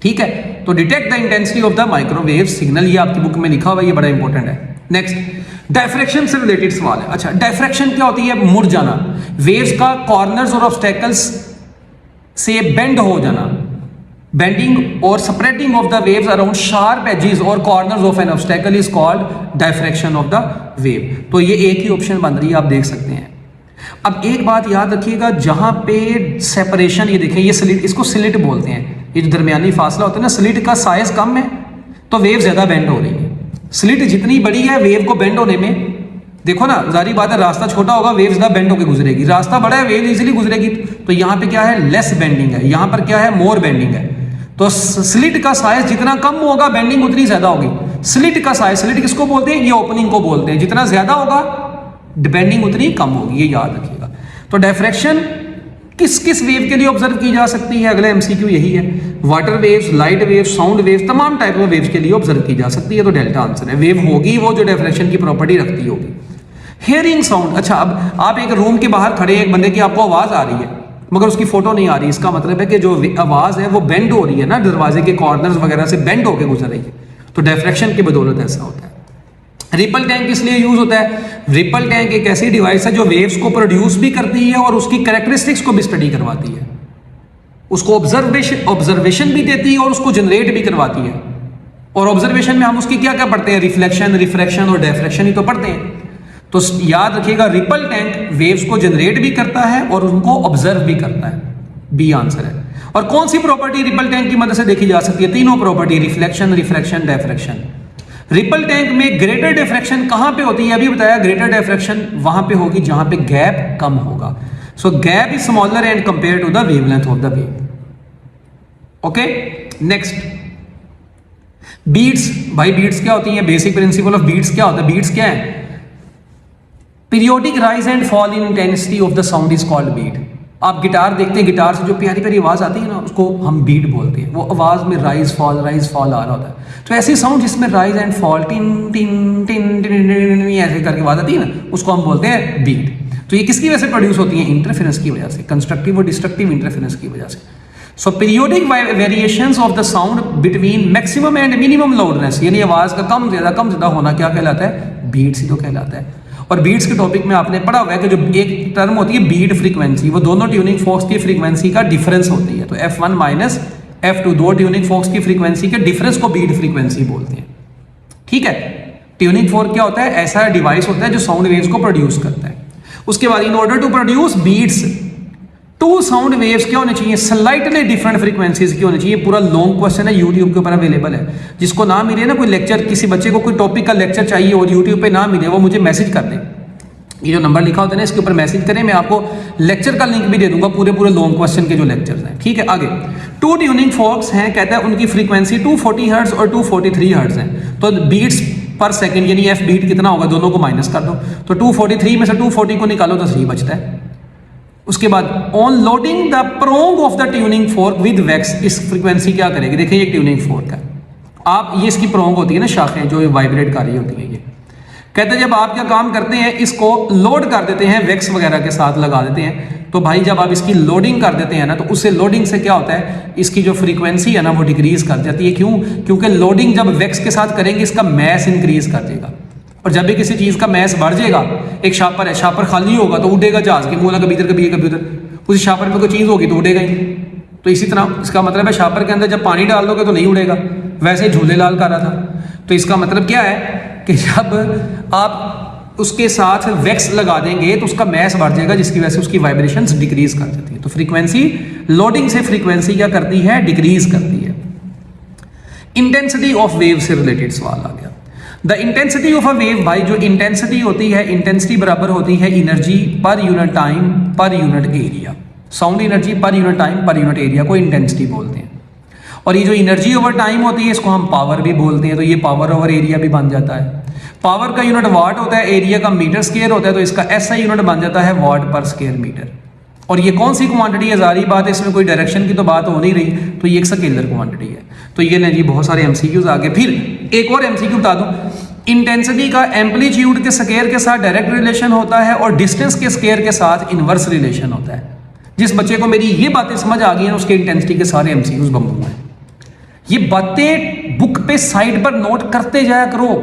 ठीक है। तो detect the intensity of the microwave signal, ये आपकी बुक में लिखा हुआ है, ये बड़ा इंपॉर्टेंट है। नेक्स्ट डायफ्रैक्शन से रिलेटेड सवाल है। अच्छा, डायफ्रैक्शन क्या होती है? मुड़ जाना, वेव्स का कॉर्नर्स और ऑब्स्टेकल्स से बेंड हो जाना, बेंडिंग और spreading of the waves around sharp edges और corners of an obstacle is called diffraction of the wave. तो ये एक ही ऑप्शन बन रही है, आप देख सकते हैं। अब एक बात याद रखिएगा, जहां पे सेपरेशन, ये देखें, ये स्लिट, इसको स्लिट बोलते हैं, ये जो दरमियानी फासला होता है ना, स्लिट का साइज कम है तो वेव ज्यादा बेंड हो रही है। स्लिट जितनी बड़ी है, वेव को बेंड होने में, देखो ना, जारी बात है, रास्ता छोटा होगा, वेव ज्यादा बेंड होकर गुजरेगी, रास्ता बड़ा है, वेव इजीली गुजरेगी। तो यहाँ पे क्या है? लेस बेंडिंग है, यहाँ पर क्या है? मोर बेंडिंग है। तो स्लिट का साइज जितना कम होगा, बेंडिंग उतनी ज्यादा होगी। स्लिट का साइज, स्लिट किसको बोलते हैं? ये ओपनिंग को बोलते हैं। जितना ज्यादा होगा, बेंडिंग उतनी कम होगी, ये याद रखिएगा। तो डायफ्रैक्शन किस किस वेव के लिए ऑब्जर्व की जा सकती है? अगला एमसीक्यू यही है। Water waves, light waves, sound waves, तमाम टाइप ऑफ वेव्स के लिए ऑब्जर्व की जा सकती है। तो डेल्टा आंसर है। वेव होगी वो जो डायफ्रैक्शन की प्रॉपर्टी रखती होगी। हियरिंग साउंड, अच्छा, अब आप एक रूम के बाहर खड़े हैं, एक बंदे की आपको आवाज आ रही है मगर उसकी फोटो नहीं आ रही, इसका मतलब है कि जो आवाज है वो बेंड हो रही है ना, दरवाजे के कॉर्नर्स वगैरह से बेंड होकर गुजर रही है। तो डायफ्रैक्शन की बदौलत ऐसा होता है। रिपल टैंक किस लिए यूज होता है? रिपल टैंक एक ऐसी डिवाइस है जो वेव्स को प्रोड्यूस भी करती है और उसकी कैरेक्टरिस्टिक्स को भी स्टडी करवाती है, उसको ऑब्जर्वेशन भी देती है और उसको जनरेट भी करवाती है। और ऑब्जर्वेशन में हम उसकी क्या क्या पढ़ते हैं? रिफ्लेक्शन, रिफ्रैक्शन और डायफ्रैक्शन ही तो पढ़ते हैं। तो याद रखिएगा, रिपल टैंक वेव्स को जनरेट भी करता है और उनको ऑब्जर्व भी करता है। बी आंसर है। और कौन सी प्रॉपर्टी रिपल टैंक की मदद से देखी जा सकती है? तीनों property, reflection, refraction, diffraction. Ripple tank में ग्रेटर डिफ्रैक्शन कहां पे होती है? अभी बताया, ग्रेटर डिफ्रैक्शन वहां पे होगी जहां पे गैप कम होगा। So gap is smaller and compare to the wavelength of the wave. Okay, next, beats. भाई बीट्स क्या होती है? बेसिक प्रिंसिपल ऑफ बीट्स क्या होता है? बीट्स क्या है? Periodic rise and fall in intensity of the sound is called beat. आप गिटार देखते हैं, गिटार से जो प्यारी प्यारी आवाज आती है ना, उसको हम बीट बोलते हैं। वो आवाज में राइज फॉल आ रहा होता है। तो ऐसी साउंड जिसमें rise and fall, tin tin tin tin ऐसे करके आवाज आती है ना, उसको हम बोलते हैं बीट। तो ये किसकी वजह से प्रोड्यूस होती है? इंटरफेरेंस की वजह से, कंस्ट्रक्टिव और डिस्ट्रक्टिव इंटरफेरेंस की वजह से। So periodic variations of the sound between maximum and minimum loudness, यानी आवाज का कम ज्यादा होना क्या कहलाता है? बीट्स ही तो कहलाता है। और बीट्स के टॉपिक में आपने पढ़ा हुआ है कि जो एक टर्म होती है बीट फ्रीक्वेंसी, वो दोनों ट्यूनिंग फोर्क्स की फ्रीक्वेंसी का डिफरेंस होती है। तो F1 माइनस F2, दो ट्यूनिंग फोर्क्स की फ्रीक्वेंसी के डिफरेंस को बीट फ्रीक्वेंसी बोलते हैं। ठीक है, ट्यूनिंग फोर्क क्या होता है? ऐसा डिवाइस होता है जो साउंड वेव्स को प्रोड्यूस करता है। उसके बाद in order to produce beats, two sound waves क्या होने चाहिए? स्लाइटली डिफरेंट फ्रीक्वेंसीज की होनी चाहिए। पूरा लॉन्ग क्वेश्चन है, यूट्यूब के ऊपर अवेलेबल है। जिसको ना मिले ना कोई लेक्चर, किसी बच्चे को कोई टॉपिक का लेक्चर चाहिए और यूट्यूब पे ना मिले, वो मुझे मैसेज कर दे। ये जो नंबर लिखा होता है ना, इसके ऊपर मैसेज करें, मैं आपको लेक्चर का लिंक भी दे दूंगा, पूरे लॉन्ग क्वेश्चन के जो लेक्चर्स हैं। ठीक है, आगे टू ट्यूनिंग फोर्क्स हैं, कहता है उनकी फ्रीक्वेंसी 240 हर्ट्ज और 243 हर्ट्ज है। तो बीट्स पर सेकंड यानी एफ बीट कितना होगा? दोनों को माइनस कर दो, तो 243 में से 240 को निकालो तो 3 बचता है। उसके बाद on loading the prong of the tuning fork with wax, इस फ्रीक्वेंसी क्या करेगी? देखिए ये ट्यूनिंग फोर्क है, आप ये इसकी प्रोंग होती है ना, शाखें जो वाइब्रेट कर रही होती है। ये कहते हैं जब आप क्या काम करते हैं, इसको लोड कर देते हैं, वैक्स वगैरह के साथ लगा देते हैं। तो भाई जब आप इसकी लोडिंग कर देते हैं ना, तो उससे लोडिंग से क्या होता है? इसकी जो फ्रीक्वेंसी है ना वो डिक्रीज कर जाती है। क्यों? क्योंकि लोडिंग जब वैक्स के साथ करेंगे, इसका मैस इंक्रीज कर देगा। और जब भी किसी चीज का मैस बढ़ जाएगा, एक शापर है, शापर खाली होगा तो उड़ेगा जहाज के मुंह, कभी इधर कभी उधर, उसी शापर में कोई चीज होगी तो उड़ेगा ही। तो इसी तरह इसका मतलब है शापर के अंदर जब पानी डाल दोगे तो नहीं उड़ेगा। वैसे झूलेलाल कर रहा था। तो इसका मतलब क्या है कि जब आप उसके साथ वैक्स लगा देंगे तो उसका मैस बढ़ जाएगा, जिसकी वजह से उसकी वाइब्रेशंस डिक्रीज कर जाती है। तो फ्रीक्वेंसी, लोडिंग से फ्रीक्वेंसी क्या करती है? डिक्रीज करती है। इंटेंसिटी ऑफ वेव से रिलेटेड सवाल आ गया। The intensity of a wave, भाई जो इंटेंसिटी होती है, इंटेंसिटी बराबर होती है energy per unit time per unit area. Sound energy per unit time per unit area को इंटेंसिटी बोलते हैं। और ये जो एनर्जी ओवर टाइम होती है, इसको हम पावर भी बोलते हैं। तो ये पावर ओवर एरिया भी बन जाता है। पावर का यूनिट वाट होता है, एरिया का मीटर स्क्वायर होता है, तो इसका ऐसा यूनिट बन जाता है वाट पर स्क्वायर मीटर। और ये कौन सी क्वांटिटी है? जारी बात है, इसमें कोई डायरेक्शन की तो बात हो नहीं रही, तो ये एक स्केलर क्वांटिटी है। तो ये नहीं जी, बहुत सारे एमसीक्यूज आ गए। फिर एक और एमसीक्यू बता दूं, इंटेंसिटी का एम्पलीट्यूड के स्क्वायर के साथ डायरेक्ट रिलेशन होता है और डिस्टेंस के स्क्वायर के साथ इनवर्स रिलेशन होता है। जिस बच्चे को मेरी ये बातें समझ आ गई हैं, उसके इंटेंसिटी के सारे एमसीक्यूज बम्बू हैं। ये बातें बुक पे साइड पर नोट करते जाया करो।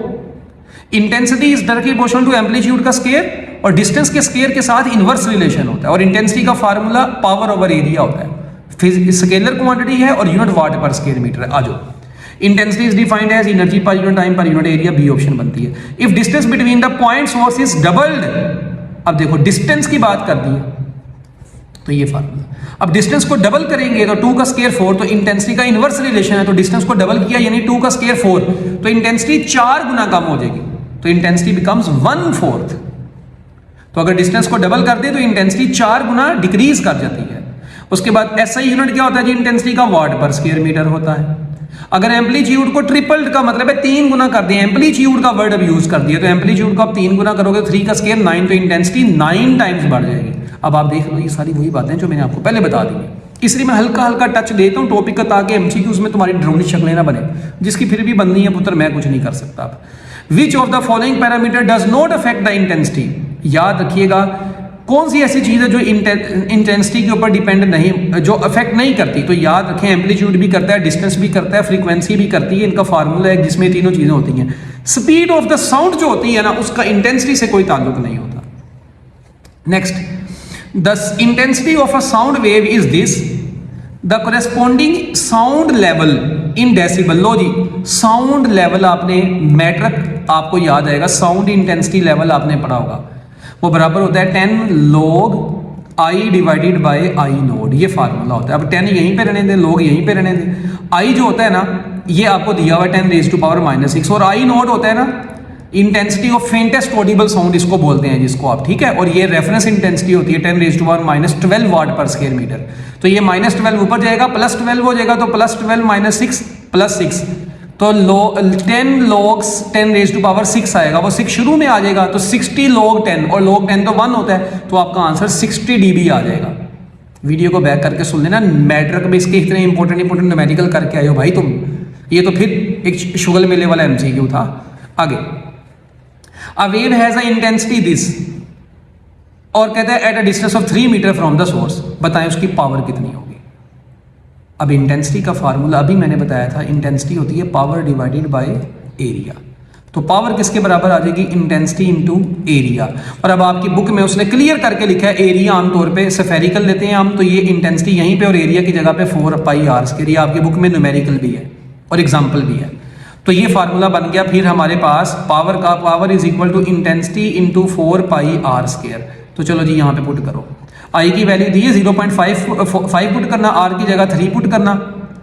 Intensity is directly proportional to amplitude का स्केयर और डिस्टेंस के स्केयर के साथ इनवर्स रिलेशन होता है। और इंटेंसिटी का फार्मूला पावर ओवर एरिया होता है, स्केलर क्वांटिटी है और यूनिट वाट पर स्क्वायर मीटर है। आ जाओ, intensity is defined as energy per unit time per unit area, B option बनती है। If distance between the point source is doubled, अब देखो डिस्टेंस की बात कर दी है तो ये फार्मूला, अब डिस्टेंस को डबल करेंगे तो 2 का स्क्वायर 4, तो इंटेंसिटी का इनवर्स रिलेशन है, तो डिस्टेंस को डबल किया यानी 2 का स्क्वायर 4, तो इंटेंसिटी 4 गुना कम हो जाएगी, तो इंटेंसिटी बिकम्स 1/4। तो अगर डिस्टेंस को डबल कर दे तो इंटेंसिटी 4 गुना डिक्रीज कर जाती है। उसके बाद एसआई यूनिट क्या होता है जी, इंटेंसिटी का वाट पर स्क्वायर मीटर होता है। अगर एम्पलीट्यूड को ट्रिपल्ड का मतलब है 3 गुना कर दिया, एम्पलीट्यूड का वर्ड अब यूज कर दिया, तो एम्पलीट्यूड को आप 3 गुना करोगे, 3 का स्क्वायर 9, तो इंटेंसिटी 9 टाइम्स बढ़ जाएगी। अब आप देख लो, ये सारी वही बातें जो मैंने आपको पहले बता दी है, इसलिए मैं हल्का हल्का टच देता हूँ टॉपिक का, ताकि एमसीक्यूज में तुम्हारी डरावनी शक्लें ना बने, जिसकी फिर भी बननी है पुत्र, मैं कुछ नहीं कर सकता। अब विच of the following parameter does not affect the intensity, याद रखिएगा कौन सी ऐसी चीज है जो इंटेंसिटी के ऊपर डिपेंड नहीं, जो अफेक्ट नहीं करती। तो याद रखें एम्पलीट्यूड भी करता है, डिस्टेंस भी करता है, फ्रीक्वेंसी भी करती है, इनका फार्मूला है जिसमें तीनों चीजें होती हैं। स्पीड ऑफ द साउंड जो होती है ना, उसका इंटेंसिटी से कोई ताल्लुक नहीं होता। Next, the intensity of a sound wave is this, the corresponding sound level in decibel. लो जी, साउंड लेवल आपने मैट्रिक आपको याद आएगा, साउंड इंटेंसिटी लेवल आपने पढ़ा होगा, वो बराबर होता है 10 log I divided by I node, ये फार्मूला होता है। अब 10 यहीं पे रहने दें, log यहीं पे रहने दें, I जो होता है ना ये आपको दिया हुआ 10⁻⁻⁶, और I नोड होता है ना intensity of faintest Audible sound, इसको बोलते हैं जिसको आप, ठीक है। और ये रेफरेंस इंटेंसिटी होती है 10⁻⁻12 वाट पर स्क्वायर मीटर। तो ये -12 ऊपर जाएगा, +12 हो जाएगा, तो +12 - 6 +6, तो 10 log 10⁻6 आएगा, वो 6 शुरू में आ जाएगा, तो 60 log 10, और log 10 तो 1 होता है, तो आपका आंसर 60 dB आ जाएगा। वीडियो को बैक करके सुन लेना, मैट्रिक में इसके इतने इंपॉर्टेंट न्यूमेरिकल करके आए हो भाई तुम, ये तो फिर एक शुगल मेले वाला एमसीक्यू था। आगे, a wave has a intensity this, और कहता है at a distance of 3 metre from the source, बताएं उसकी पावर कितनी होगी। अब इंटेंसिटी का फार्मूला अभी मैंने बताया था, इंटेंसिटी होती है पावर डिवाइडेड बाय एरिया, तो पावर किसके बराबर आ जाएगी, इंटेंसिटी इनटू एरिया। और अब आपकी बुक में उसने क्लियर करके लिखा है, एरिया आमतौर पे स्फेरिकल लेते हैं हम, तो ये इंटेंसिटी यहीं पे और एरिया की जगह पे 4πr², ये आपकी बुक में न्यूमेरिकल भी है और एग्जाम्पल भी है। तो ये फार्मूला बन गया फिर हमारे पास पावर का, power is equal to intensity into 4πr²। तो चलो जी यहाँ पे पुट करो, आई की वैल्यू दी है 0.5 पुट करना, आर की जगह 3 पुट करना,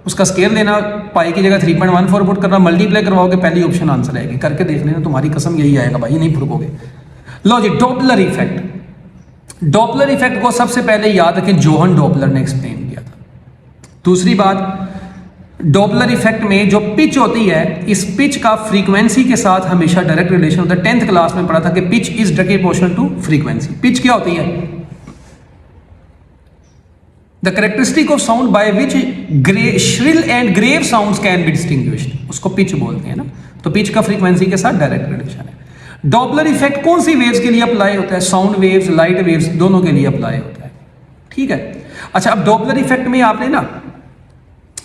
उसका स्केयर लेना, पाई की जगह 3.14 पुट करना, मल्टीप्लाई करवाओगे, पहली ऑप्शन आंसर आएगी। करके देख लेना, तुम्हारी कसम यही आएगा भाई, नहीं फुरकोगे। लो जी, डॉपलर इफेक्ट। डॉपलर इफेक्ट को सबसे पहले याद रखें, जोहन डॉपलर ने एक्सप्लेन किया था। दूसरी बात, डॉपलर इफेक्ट में जो पिच होती है, इस पिच का फ्रीक्वेंसी के साथ हमेशा डायरेक्ट रिलेशन होता है। 10th क्लास में पढ़ा था कि pitch is directly proportional to frequency. Pitch क्या होती है, the characteristic of sound by which shrill and grave sounds can be distinguished, उसको पिच बोलते हैं ना। तो पिच का फ्रीक्वेंसी के साथ डायरेक्ट रिलेशन है। डॉपलर इफेक्ट कौन सी वेव्स के लिए अप्लाई होता है, साउंड वेव्स, लाइट वेव्स, दोनों के लिए अप्लाई होता है, ठीक है। अच्छा, अब डॉपलर इफेक्ट में आपने ना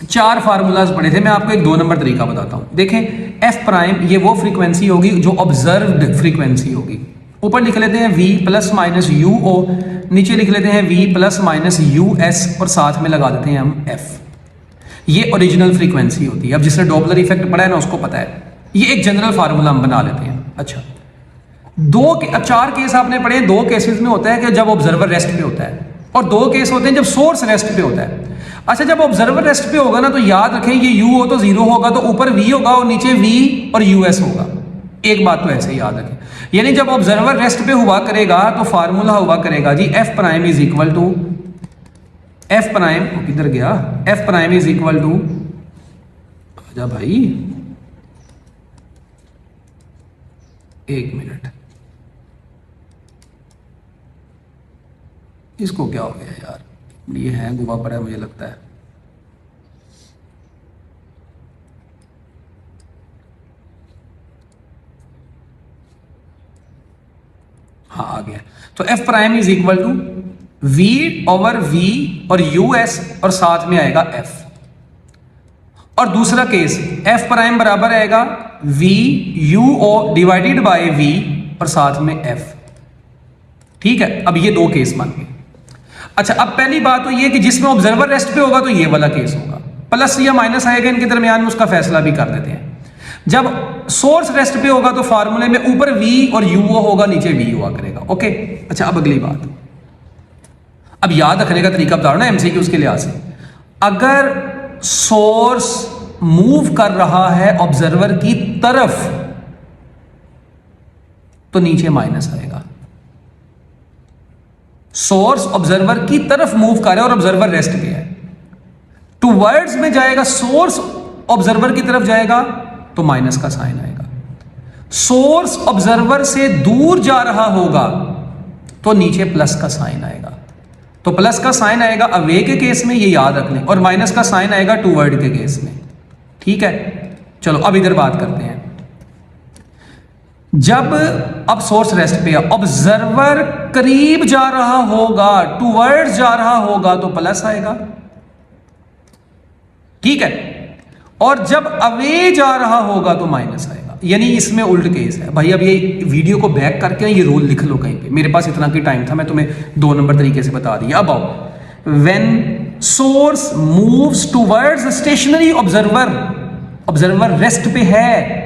4 फार्मूलाज पढ़े थे, मैं आपको एक 2 नंबर तरीका बताता हूं। देखें, एफ प्राइम ये वो फ्रीक्वेंसी होगी जो ऑब्जर्व्ड फ्रीक्वेंसी होगी, ऊपर लिख लेते हैं v ± UO, नीचे लिख लेते हैं v ± US, और साथ में लगा देते हैं हम f। ये ओरिजिनल फ्रीक्वेंसी होती है। अब जिसने डॉपलर इफेक्ट पढ़ा है ना उसको पता है, ये एक जनरल फार्मूला हम बना लेते हैं। अच्छा, 4 केस आपने पढ़े, 2 केसेस में होता है कि जब ऑब्जर्वर रेस्ट पे होता है, और 2 केस होते हैं जब सोर्स रेस्ट पे होता है। अच्छा, जब ऑब्जर्वर रेस्ट पे होगा ना, तो याद रखें ये U हो तो 0 होगा, तो ऊपर V होगा और नीचे V और US होगा। एक बात तो ऐसे याद रखें, यानी जब ऑब्जर्वर रेस्ट पे हुआ करेगा तो फार्मूला हुआ करेगा जी F prime is equal to, F prime किधर गया, F prime is equal to, आजा भाई 1 मिनट, इसको क्या हो गया यार, ये है गुबा पड़ा है मुझे लगता है। हाँ आ गया, तो F prime is equal to V over V और US, और साथ में आएगा F। और दूसरा केस F प्राइम बराबर आएगा V U O divided by V और साथ में एफ। ठीक है, अब ये दो केस मान गए। अच्छा, अब पहली बात तो ये कि जिसमें ऑब्जर्वर रेस्ट पे होगा तो ये वाला केस होगा, प्लस या माइनस आएगा इनके दरमियान में, उसका फैसला भी कर देते हैं। जब सोर्स रेस्ट पे होगा तो फार्मूले में ऊपर V और UO होगा, नीचे V हुआ करेगा। ओके, अच्छा अब अगली बात, अब याद रखने का तरीका बता रहा हूं ना MCQ के लिहाज से। अगर सोर्स मूव कर रहा है ऑब्जर्वर की तरफ तो नीचे माइनस आएगा। सोर्स ऑब्जर्वर की तरफ मूव कर रहा है और ऑब्जर्वर रेस्ट पे है, टूवर्ड्स में जाएगा, सोर्स ऑब्जर्वर की तरफ जाएगा तो माइनस का साइन आएगा। सोर्स ऑब्जर्वर से दूर जा रहा होगा तो नीचे प्लस का साइन आएगा। तो प्लस का साइन आएगा अवे के केस में, ये याद रख लें, और माइनस का साइन आएगा टूवर्ड के केस में। ठीक है, चलो अब इधर बात करते हैं। जब अब सोर्स रेस्ट पे है, ऑब्जर्वर करीब जा रहा होगा, टूवर्ड्स जा रहा होगा तो प्लस आएगा। ठीक है, और जब अवे जा रहा होगा तो माइनस आएगा, यानी इसमें उल्ट केस है। भाई अब ये वीडियो को बैक करके ये रूल लिख लो कहीं पे, मेरे पास इतना की टाइम था, मैं तुम्हें 2 नंबर तरीके से बता दिया। अब आओ, when source moves towards stationary observer, observer rest पे है,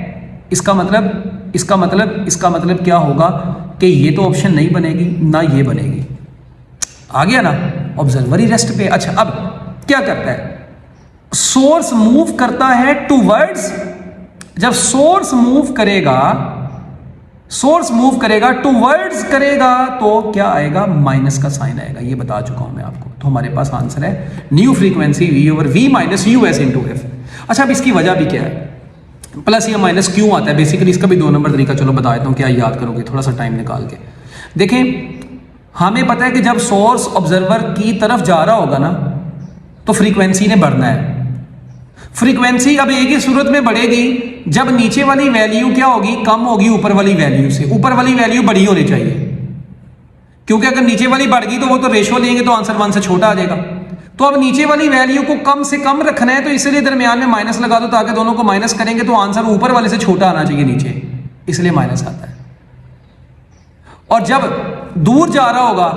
इसका मतलब क्या होगा कि ये तो ऑप्शन नहीं बनेगी ना ये बनेगी। आ गया ना, ऑब्जर्वर ही रेस्ट पे। अच्छा, अब क्या करता है, सोर्स मूव करता है टूवर्ड्स, जब सोर्स मूव करेगा टूवर्ड्स करेगा तो क्या आएगा, माइनस का साइन आएगा। ये बता चुका हूं मैं आपको। तो हमारे पास आंसर है new frequency V over V minus US into F। अच्छा, अब इसकी वजह भी क्या है, प्लस या माइनस क्यों आता है, बेसिकली इसका भी 2 नंबर तरीका चलो बता देता हूं, क्या याद करोगे थोड़ा सा टाइम निकाल के। देखें, हमें पता है कि जब सोर्स ऑब्जर्वर की तरफ जा रहा होगा ना तो फ्रीक्वेंसी ने बढ़ना है। फ्रीक्वेंसी अब एक ही सूरत में बढ़ेगी जब नीचे वाली वैल्यू क्या होगी, कम होगी ऊपर वाली वैल्यू से। ऊपर वाली वैल्यू बड़ी होनी चाहिए, क्योंकि अगर नीचे वाली बढ़ गई तो वो तो रेशो लेंगे तो आंसर 1 से छोटा आ जाएगा। तो अब नीचे वाली वैल्यू को कम से कम रखना है, तो इसलिए दरमियान में माइनस लगा दो, ताकि दोनों को माइनस करेंगे तो आंसर ऊपर वाले से छोटा आना चाहिए नीचे, इसलिए माइनस आता है। और जब दूर जा रहा होगा,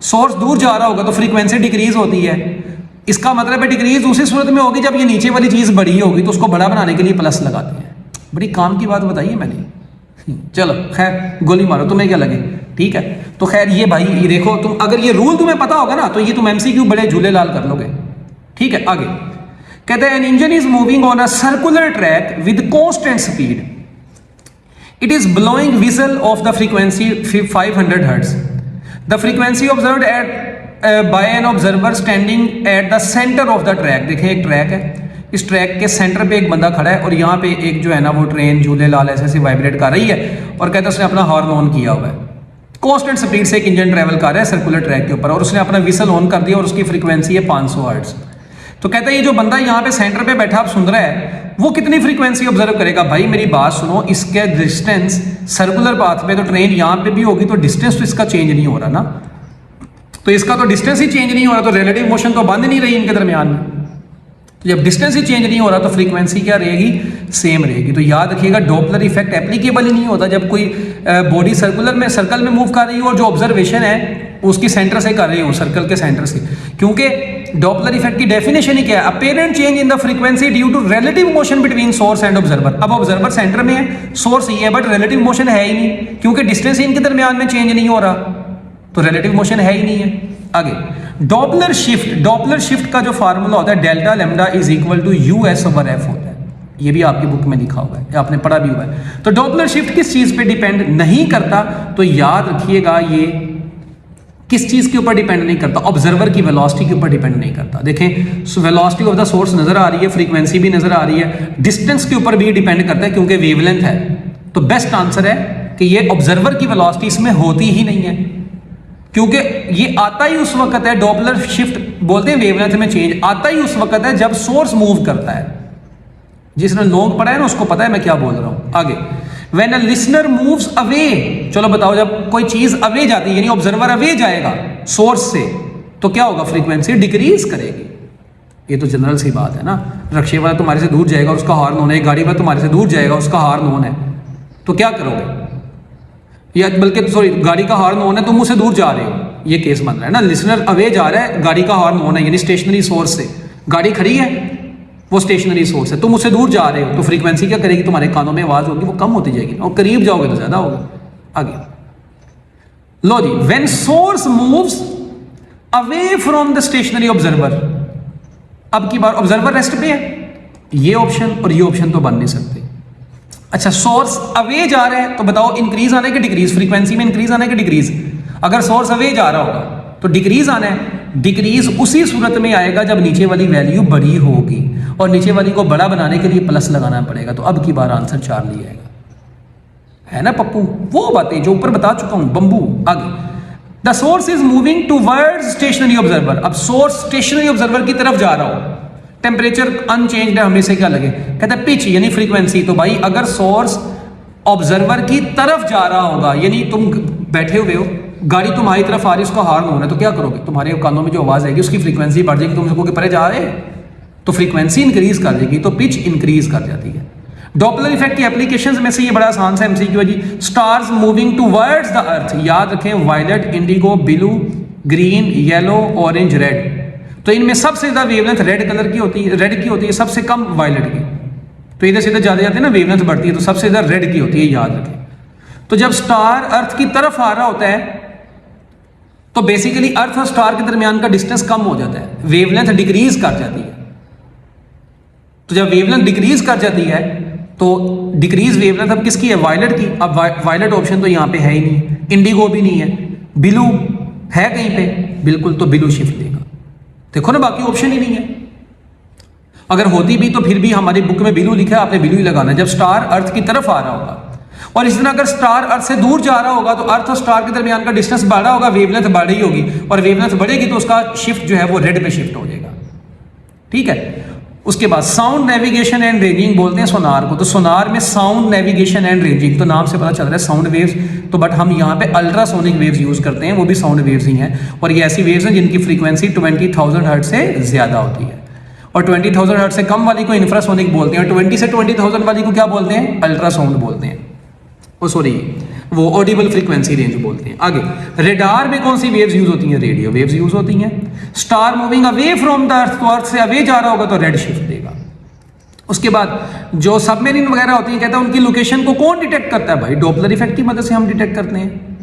सोर्स दूर जा रहा होगा तो फ्रीक्वेंसी डिक्रीज होती है। इसका मतलब है डिक्रीज उसी सूरत में होगी जब ये नीचे वाली चीज बड़ी होगी, तो उसको बड़ा बनाने के लिए प्लस लगाते हैं। बड़ी काम की बात बताई है मैंने। चलो खैर, गोली मारो, तुम्हें क्या लगे। ठीक है, तो खैर ये भाई ये देखो, तुम अगर ये रूल तुम्हें पता होगा ना तो ये तुम MCQ बड़े झूले लाल कर लोगे। ठीक है, आगे कहते हैं an engine is moving on a circular track with constant speed, it is blowing whistle of the frequency 500 hertz, the frequency observed at by an observer standing at the centre of the track. देखिए एक track है, इस track के centre पे एक बंदा खड़ा है और यहाँ पे एक जो है ना वो ट्रेन झूले लाल ऐसे वाइब्रेट कर रही है, और कहते हैं उसने अपना हॉर्न ऑन किया हुआ है। कांस्टेंट स्पीड से एक इंजन ट्रैवल कर रहा है सर्कुलर ट्रैक के ऊपर, और उसने अपना विसल ऑन कर दिया और उसकी फ्रीक्वेंसी है 500 हर्ट्ज। तो कहता है ये जो बंदा यहाँ पे सेंटर पे बैठा आप सुन रहा है, वो कितनी फ्रीक्वेंसी ऑब्जर्व करेगा। भाई मेरी बात सुनो, इसके डिस्टेंस सर्कुलर पाथ पे, तो ट्रेन यहाँ पे भी होगी तो डिस्टेंस तो इसका चेंज नहीं हो रहा ना, तो इसका तो डिस्टेंस ही चेंज नहीं हो रहा, तो रिलेटिव मोशन तो बंद नहीं रही इनके दरमियान में। तो जब डिस्टेंस ही चेंज नहीं हो रहा तो फ्रीक्वेंसी क्या रहेगी, सेम रहेगी। तो याद रखिएगा डॉपलर इफेक्ट एप्लीकेबल ही नहीं होता जब कोई बॉडी सर्कल में मूव कर रही हो और जो ऑब्जर्वेशन है उसकी सेंटर से कर रही हो, सर्कल के सेंटर से, क्योंकि डॉपलर इफेक्ट की डेफिनेशन ही क्या है, apparent change in the frequency due to relative motion between source and observer. अब ऑब्जर्वर सेंटर में है, सोर्स ये है, बट रिलेटिव मोशन है ही नहीं, क्योंकि डिस्टेंस इनके दरमियान में चेंज नहीं हो रहा, तो रिलेटिव मोशन है ही नहीं है। आगे डॉपलर शिफ्ट का जो फार्मूला होता है delta lambda is equal to US over F होता है। ये भी आपकी बुक में लिखा हुआ है, आपने पढ़ा भी हुआ है। तो डॉपलर शिफ्ट किस चीज पे डिपेंड नहीं करता, तो याद रखिएगा ये किस चीज के ऊपर डिपेंड नहीं करता, ऑब्जर्वर की वेलोसिटी के ऊपर डिपेंड नहीं करता। देखें वेलोसिटी ऑफ द सोर्स नजर आ रही है, फ्रीक्वेंसी भी नजर आ रही है, डिस्टेंस के ऊपर भी डिपेंड करता है क्योंकि वेवलेंथ है। तो बेस्ट आंसर है कि ये ऑब्जर्वर की वेलोसिटी इसमें होती ही नहीं है, क्योंकि ये आता ही उस वक्त है, डॉपलर शिफ्ट बोलते हैं वेवलेंथ में चेंज आता ही उस वक्त है जब सोर्स मूव करता है। जिसने लॉन्ग पढ़ा है ना उसको पता है मैं क्या बोल रहा हूं। आगे when a listener moves away, चलो बताओ जब कोई चीज अवे जाती है यानी ऑब्जर्वर अवे जाएगा सोर्स से तो क्या होगा, फ्रीक्वेंसी डिक्रीज करेगी। ये तो जनरल सी बात है ना। रक्शे वाला तुम्हारे से दूर जाएगा, उसका हॉर्न ऑन है, गाड़ी वाला तुम्हारे से दूर जाएगा, उसका हॉर्न ऑन है, तो क्या करोगे? या बल्कि सॉरी, गाड़ी का हॉर्न ऑन है, तुम मुझसे दूर जा रहे हो, ये केस बन रहा है ना। लिसनर अवे जा रहा है, गाड़ी का हॉर्न ऑन है, यानी स्टेशनरी सोर्स से गाड़ी खड़ी है, वो स्टेशनरी सोर्स है, तुम मुझसे दूर जा रहे हो, तो फ्रीक्वेंसी क्या करेगी? तुम्हारे कानों में आवाज होगी, वो कम होती जाएगी, और करीब जाओगे तो ज्यादा होगा। आगे लो जी, when source moves away from the stationary observer, अब की बार ऑब्जर्वर रेस्ट पे है, ये ऑप्शन और ये ऑप्शन तो बन नहीं सकते। अच्छा, सोर्स अवे जा रहा है, तो बताओ इंक्रीज आना है कि डिक्रीज? फ्रीक्वेंसी में इंक्रीज आना है कि डिक्रीज? अगर सोर्स अवे जा रहा होगा तो डिक्रीज आना है। डिक्रीज उसी सूरत में आएगा जब नीचे वाली वैल्यू बड़ी होगी, और नीचे वाली को बड़ा बनाने के लिए प्लस लगाना पड़ेगा। तो अब की बार आंसर 4 लिया आएगा, है ना पप्पू? वो बातें जो ऊपर बता चुका हूं बंबू। आगे, the source is moving towards stationery observer, अब सोर्स स्टेशनरी ऑब्जर्वर की तरफ जा रहा हो, टेम्परेचर अनचेंज्ड है, हमें से क्या लगे? कहता है पिच यानी फ्रीक्वेंसी। तो भाई अगर सोर्स ऑब्जर्वर की तरफ जा रहा होगा, यानी तुम बैठे हुए हो, गाड़ी तुम्हारी तरफ आ रही है, उसका हॉर्न होना है, तो क्या करोगे? तुम्हारे कानों में जो आवाज आएगी उसकी फ्रीक्वेंसी बढ़ जाएगी, तुम सबको परे जा रहे, तो फ्रीक्वेंसी इंक्रीज कर देगी, तो पिच इंक्रीज कर जाती है। डॉपलर इफेक्ट की एप्लीकेशंस में से ये बड़ा आसान सा एमसीक्यू है जी। Stars moving towards the earth, याद रखें violet, indigo, blue, green, yellow, orange, red. तो इनमें सबसे ज्यादा वेवलेंथ रेड कलर की होती है, रेड की होती है, सबसे कम वायलेट की। तो इधर से इधर ज्यादा जाते हैं ना, वेवलेंथ बढ़ती है, तो सबसे ज्यादा रेड की होती है, याद रखें। तो जब स्टार अर्थ की तरफ आ रहा होता है तो बेसिकली अर्थ और स्टार के दरमियान का डिस्टेंस कम हो जाता है, वेवलेंथ डिक्रीज कर जाती है। तो जब वेवलेंथ डिक्रीज कर जाती है तो डिक्रीज वेवलेंथ अब किसकी है? वायलेट की। अब वायलेट ऑप्शन तो यहां पे है ही नहीं, इंडिगो भी नहीं है, ब्लू है कहीं पे? बिल्कुल, तो ब्लू शिफ्ट देगा। देखो ना, बाकी ऑप्शन ही नहीं है। अगर होती भी तो फिर भी हमारी बुक में ब्लू लिखा है, आपने ब्लू ही लगाना है जब स्टार अर्थ की तरफ आ रहा होगा। और इस तरह अगर स्टार अर्थ से दूर जा रहा होगा तो अर्थ और स्टार के दरमियान का डिस्टेंस बढ़ा होगा, वेवलेंथ बढ़ी होगी, और वेवलेंथ बढ़ेगी तो उसका शिफ्ट जो है वो रेड पे शिफ्ट हो जाएगा। ठीक है। उसके बाद साउंड नेविगेशन एंड रेंजिंग बोलते हैं सोनार को। तो सोनार में साउंड नेविगेशन एंड रेंजिंग, तो नाम से पता चल रहा है साउंड वेव्स, तो बट हम यहाँ पे अल्ट्रासोनिक वेव्स यूज करते हैं, वो भी साउंड वेव्स ही हैं। और ये ऐसी वेव्स हैं जिनकी फ्रीक्वेंसी 20,000 हर्ट्ज से ज्यादा होती है, और 20,000 हर्ट्ज से कम वाली को इंफ्रासोनिक बोलते हैं, और 20 से 20,000 वाली को क्या बोलते हैं? अल्ट्रासाउंड बोलते हैं, ओ सॉरी वो ऑडिबल फ्रीक्वेंसी रेंज बोलते हैं। आगे, रेडार में कौन सी वेव्स यूज होती हैं? रेडियो वेव्स यूज होती हैं। Star moving away from the earth, तो अर्थ से अवे जा रहा होगा तो रेड शिफ्ट देगा। उसके बाद जो सबमरीन वगैरह होती है, कहता है उनकी लोकेशन को कौन डिटेक्ट करता है? भाई डॉपलर इफेक्ट की मदद से हम डिटेक्ट करते हैं,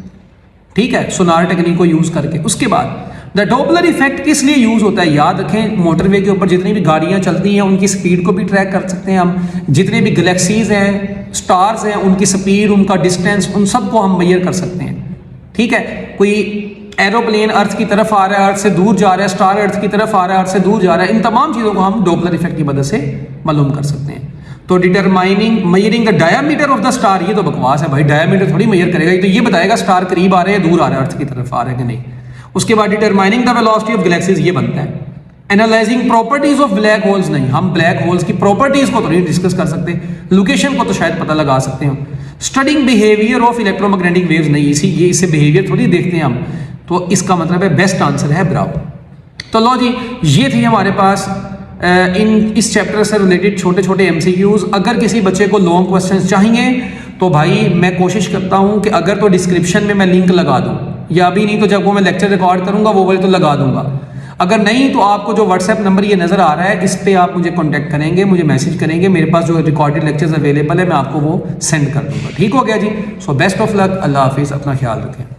ठीक है, सोनार टेक्निक को यूज करके। उसके बाद द डॉपलर इफेक्ट किस लिए यूज होता है? याद रखें, मोटरवे के ऊपर जितनी भी गाड़ियां चलती हैं उनकी स्पीड को भी ट्रैक कर सकते हैं हम, जितने भी गैलेक्सीज हैं, स्टार्स हैं, उनकी स्पीड, उनका डिस्टेंस, उन सबको हम मेजर कर सकते हैं। ठीक है, कोई एरोप्लेन अर्थ की तरफ आ रहा है, अर्थ से दूर जा रहा है, स्टार अर्थ की तरफ आ रहा है, अर्थ से दूर जा रहा है, इन तमाम चीजों को हम डॉपलर इफेक्ट की मदद से मालूम कर सकते हैं। तो determining measuring the diameter of the star, ये तो बकवास है भाई, डायमीटर थोड़ी मेजर करेगा, तो ये बताएगा स्टार करीब आ रहे हैं दूर आ रहा है, अर्थ की तरफ आ रहा है कि नहीं। उसके बाद determining the velocity of galaxies, ये बनता है। Analysing properties of black holes, नहीं, हम ब्लैक होल्स की प्रॉपर्टीज को तो नहीं डिस्कस कर सकते, लोकेशन को तो शायद पता लगा सकते हो। Studying behaviour of electromagnetic waves, नहीं, इससे बिहेवियर थोड़ी देखते हैं हम, तो इसका मतलब है बेस्ट आंसर है ब्रावो। तो लो जी, ये थी हमारे पास इस चैप्टर से रिलेटेड छोटे छोटे एमसीक्यूज। अगर किसी बच्चे को लॉन्ग क्वेश्चंस चाहिए तो भाई मैं कोशिश करता हूं कि अगर तो डिस्क्रिप्शन में मैं लिंक लगा दूं, या अभी नहीं तो जब वो मैं लेक्चर रिकॉर्ड करूंगा वो वाले तो लगा दूंगा। अगर नहीं तो आपको जो व्हाट्सएप नंबर ये नजर आ रहा है, इस पे आप मुझे कांटेक्ट करेंगे, मुझे मैसेज करेंगे, मेरे पास जो रिकॉर्डेड लेक्चर्स अवेलेबल है मैं आपको वो सेंड कर दूंगा। ठीक हो गया जी। सो बेस्ट ऑफ लक, अल्लाह हाफिज़, अपना ख्याल रखें।